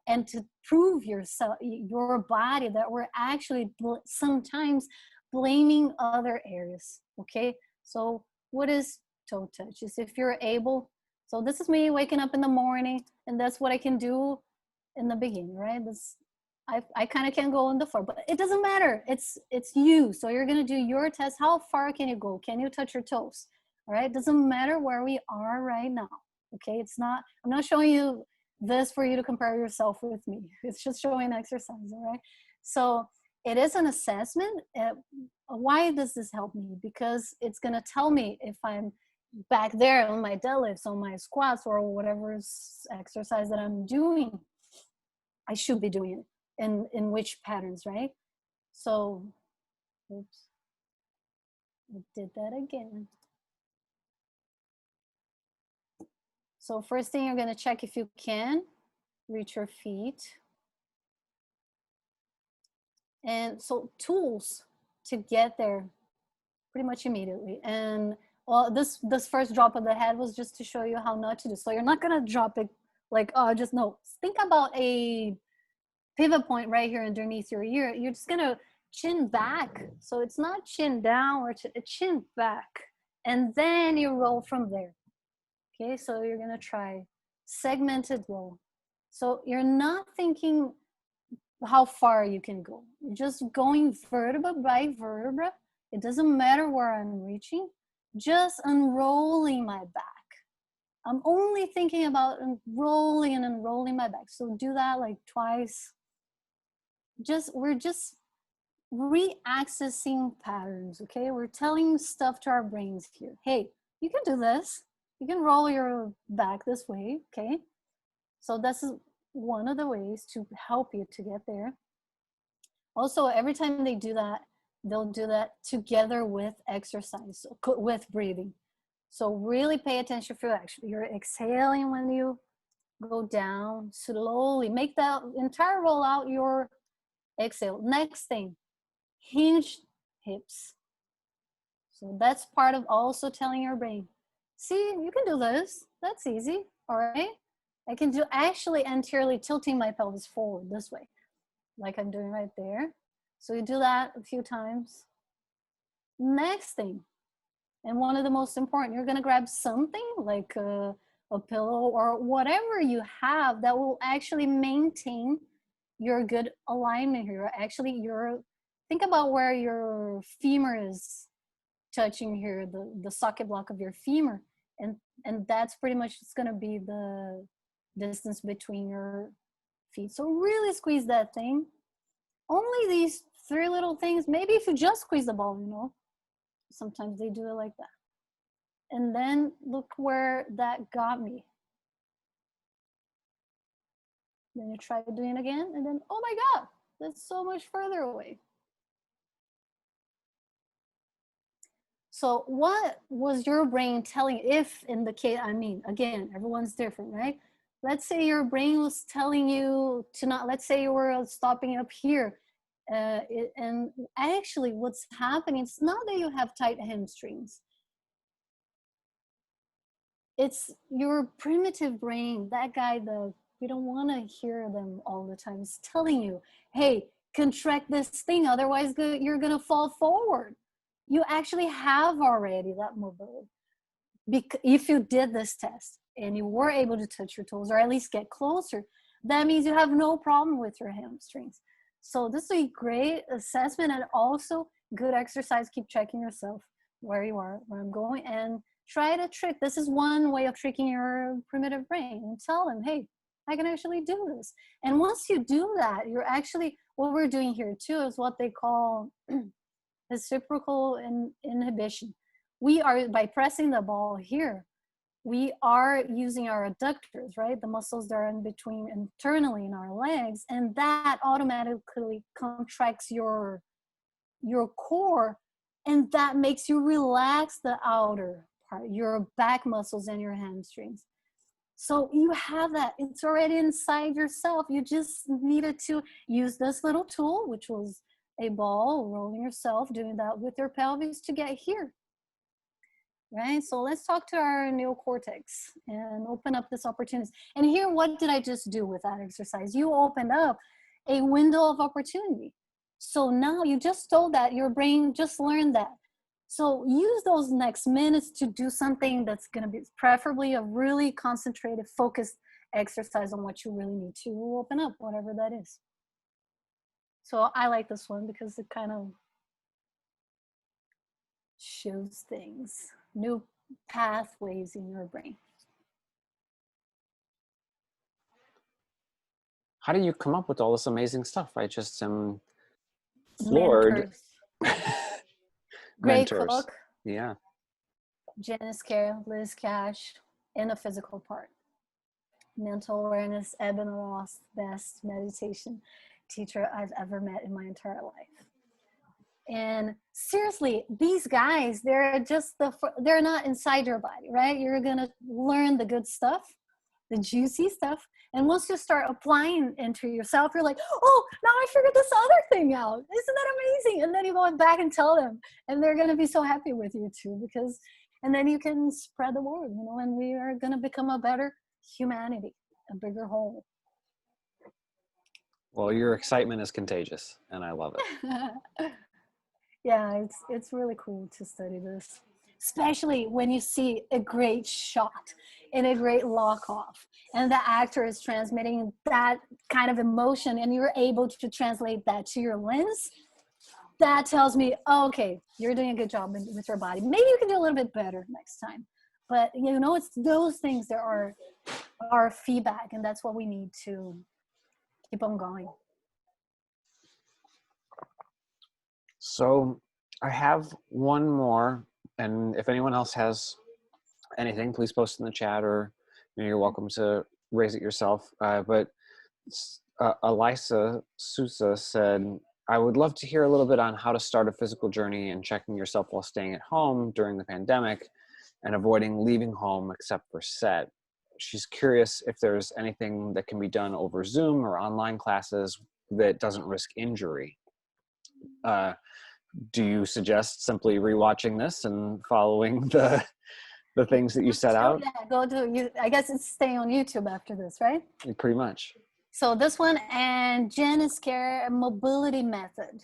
[SPEAKER 2] and to prove yourself, your body, that we're actually sometimes blaming other areas. Okay, so what is toe touch? Is if you're able. So this is me waking up in the morning, and that's what I can do in the beginning, right? I kind of can go on the floor, but it doesn't matter. It's you. So you're gonna do your test. How far can you go? Can you touch your toes? All right. Doesn't matter where we are right now. Okay. I'm not showing you this for you to compare yourself with me. It's just showing exercise. All right. So it is an assessment. Why does this help me? Because it's gonna tell me if I'm back there on my deadlifts, on my squats, or whatever exercise that I'm doing, I should be doing it. In which patterns, right? So, oops, I did that again. So first thing, you're gonna check if you can reach your feet. And so tools to get there pretty much immediately. And well, this first drop of the head was just to show you how not to do. So you're not gonna drop it like, oh, just no. Think about a pivot point right here underneath your ear. You're just gonna chin back. So it's not chin down or chin back. And then you roll from there. Okay, so you're gonna try segmented roll. So you're not thinking how far you can go. You're just going vertebra by vertebra. It doesn't matter where I'm reaching, just unrolling my back. I'm only thinking about rolling and unrolling my back. So do that like twice. We're just re-accessing patterns, okay? We're telling stuff to our brains here. Hey, you can do this. You can roll your back this way, okay? So this is one of the ways to help you to get there. Also, every time they do that, they'll do that together with exercise, with breathing. So really pay attention for actually you're exhaling when you go down slowly. Make that entire roll out your exhale. Next thing, hinge hips. So that's part of also telling your brain, see, you can do this. That's easy, all right? I can do actually anteriorly tilting my pelvis forward this way. like I'm doing right there. So you do that a few times. Next thing, and one of the most important, you're gonna grab something like a pillow or whatever you have that will actually maintain your good alignment here. Actually, think about where your femur is touching here, the socket block of your femur, and that's pretty much it's gonna be the distance between your feet. So really squeeze that thing. Only these three little things. Maybe if you just squeeze the ball, you know, sometimes they do it like that. And then look where that got me. Then you try doing it again, and then, oh my God, that's so much further away. So what was your brain telling, if in the case, I mean, again, everyone's different, right? Let's say your brain was telling you to not, let's say you were stopping up here. And actually what's happening, it's not that you have tight hamstrings. It's your primitive brain, that guy, we don't want to hear them all the time. It's telling you, hey, contract this thing, otherwise you're going to fall forward. You actually have already that mobility. If you did this test and you were able to touch your toes or at least get closer, that means you have no problem with your hamstrings. So this is a great assessment and also good exercise. Keep checking yourself where you are, where I'm going, and try to trick. This is one way of tricking your primitive brain, and tell them, hey, I can actually do this. And once you do that, you're actually, what we're doing here too is what they call reciprocal inhibition. We are, by pressing the ball here, we are using our adductors, right? The muscles that are in between internally in our legs, and that automatically contracts your core, and that makes you relax the outer part, your back muscles and your hamstrings. So you have that, it's already inside yourself. You just needed to use this little tool, which was a ball, rolling yourself, doing that with your pelvis to get here. Right? So let's talk to our neocortex and open up this opportunity. And here, what did I just do with that exercise? You opened up a window of opportunity. So now you just told that your brain just learned that. So use those next minutes to do something that's going to be preferably a really concentrated, focused exercise on what you really need to open up, whatever that is. So I like this one because it kind of shows things, new pathways in your brain.
[SPEAKER 1] How do you come up with all this amazing stuff? I just am floored.
[SPEAKER 2] Great
[SPEAKER 1] Mentors.
[SPEAKER 2] Cook.
[SPEAKER 1] Yeah.
[SPEAKER 2] Janice Carey, Liz Cash, and the physical part. Mental awareness, Eben Ross, best meditation teacher I've ever met in my entire life. And seriously, these guys, they're not inside your body, right? You're going to learn the good stuff, the juicy stuff. And once you start applying into yourself, you're like, oh, now I figured this other thing out. Isn't that amazing? And then you go back and tell them, and they're going to be so happy with you too, because, and then you can spread the word, you know, and we are going to become a better humanity, a bigger whole.
[SPEAKER 1] Well, your excitement is contagious, and I love it.
[SPEAKER 2] Yeah, it's really cool to study this, especially when you see a great shot and a great lock off, and the actor is transmitting that kind of emotion, and you're able to translate that to your lens. That tells me, oh, okay, you're doing a good job with your body. Maybe you can do a little bit better next time. But you know, it's those things that are our feedback, and that's what we need to keep on going.
[SPEAKER 1] So I have one more, and if anyone else has anything, please post in the chat, or you're welcome to raise it yourself. But Elisa Sousa said, I would love to hear a little bit on how to start a physical journey and checking yourself while staying at home during the pandemic and avoiding leaving home except for set. She's curious if there's anything that can be done over Zoom or online classes that doesn't risk injury. Do you suggest simply rewatching this and following the things that you set out?
[SPEAKER 2] Yeah, go to you. I guess it's staying on YouTube after this, right?
[SPEAKER 1] Pretty much.
[SPEAKER 2] So this one, and Jen is care mobility method.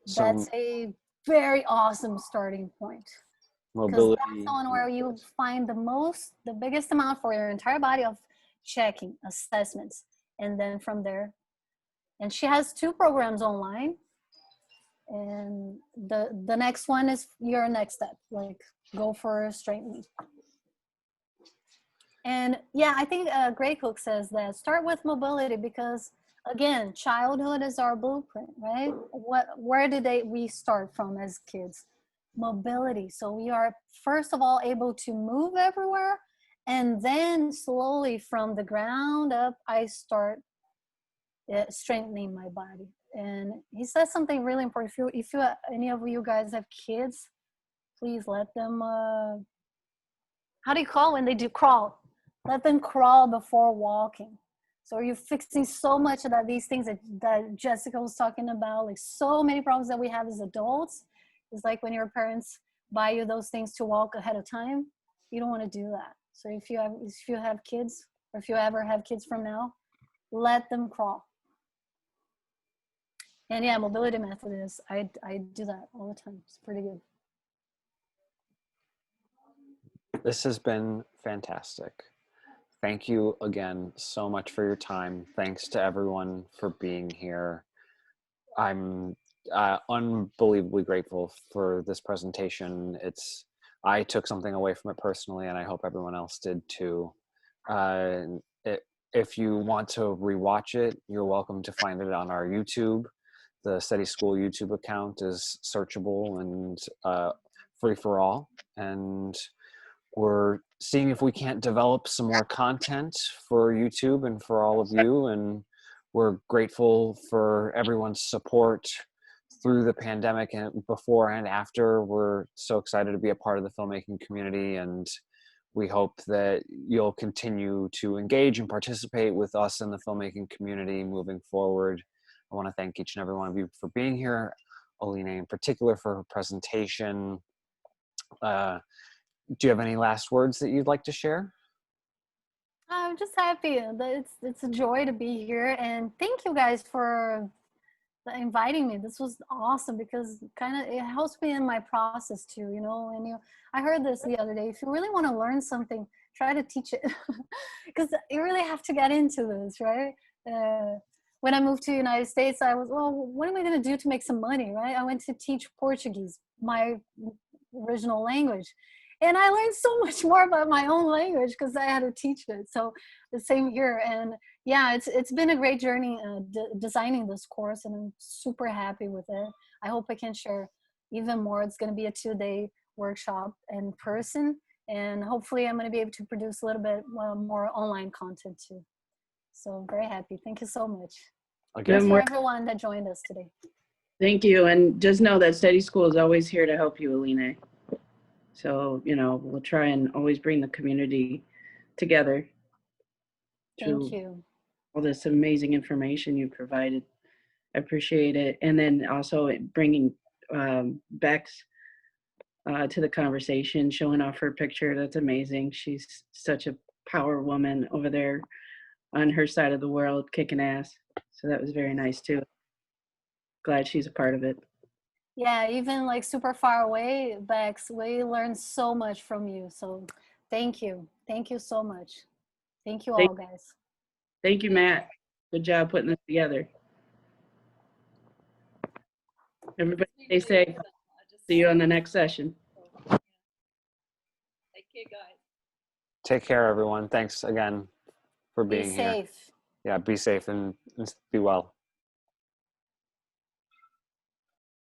[SPEAKER 1] So
[SPEAKER 2] That's a very awesome starting point. Because
[SPEAKER 1] mobility.
[SPEAKER 2] that's the one where you find the biggest amount for your entire body of checking, assessments. And then from there, and she has 2 programs online. And the next one is your next step, like go for straightening. And yeah, I think Grey Cook says that start with mobility because again, childhood is our blueprint, right? Where we start from as kids? Mobility. So we are first of all able to move everywhere, and then slowly from the ground up, I start strengthening my body. And he says something really important. If you any of you guys have kids, please let them. How do you call when they do crawl? Let them crawl before walking. So you're fixing so much of that, these things that Jessica was talking about, like so many problems that we have as adults. It's like when your parents buy you those things to walk ahead of time, you don't want to do that. So if you have kids, or if you ever have kids from now, let them crawl. And yeah, mobility method is, I do that all the time. It's pretty good.
[SPEAKER 1] This has been fantastic. Thank you again so much for your time. Thanks to everyone for being here. I'm unbelievably grateful for this presentation. I took something away from it personally, and I hope everyone else did too. If you want to rewatch it, you're welcome to find it on our YouTube. The SteadiSchool YouTube account is searchable and free for all. And we're seeing if we can't develop some more content for YouTube and for all of you. And we're grateful for everyone's support through the pandemic and before and after. We're so excited to be a part of the filmmaking community, and we hope that you'll continue to engage and participate with us in the filmmaking community moving forward. I want to thank each and every one of you for being here, Aline in particular for her presentation. Do you have any last words that you'd like to share?
[SPEAKER 2] I'm just happy. It's a joy to be here, and thank you guys for inviting me. This was awesome because it helps me in my process too, you know. And I heard this the other day. If you really want to learn something, try to teach it, because you really have to get into this, right? When I moved to the United States, I was, well, what am I going to do to make some money, right? I went to teach Portuguese, my original language. And I learned so much more about my own language because I had to teach it. So the same here. And yeah, it's been a great journey designing this course, and I'm super happy with it. I hope I can share even more. It's going to be a 2-day workshop in person, and hopefully I'm going to be able to produce a little bit more online content too. So I'm very happy. Thank you so much. Thanks for everyone that joined us today.
[SPEAKER 3] Thank you. And just know that SteadiSchool is always here to help you, Aline. So, you know, we'll try and always bring the community together.
[SPEAKER 2] Thank you.
[SPEAKER 3] All this amazing information you provided. I appreciate it. And then also bringing Bex to the conversation, showing off her picture. That's amazing. She's such a power woman over there on her side of the world, kicking ass. So that was very nice too. Glad she's a part of it.
[SPEAKER 2] Yeah, even like super far away, Bex, we learned so much from you. So thank you. Thank you so much. Thank you all, guys.
[SPEAKER 3] Thank you, Matt. Good job putting this together. Everybody stay safe. See you on the next session.
[SPEAKER 4] Take care, guys.
[SPEAKER 1] Take care, everyone. Thanks again for being here.
[SPEAKER 2] Be safe.
[SPEAKER 1] Yeah, be safe and be well.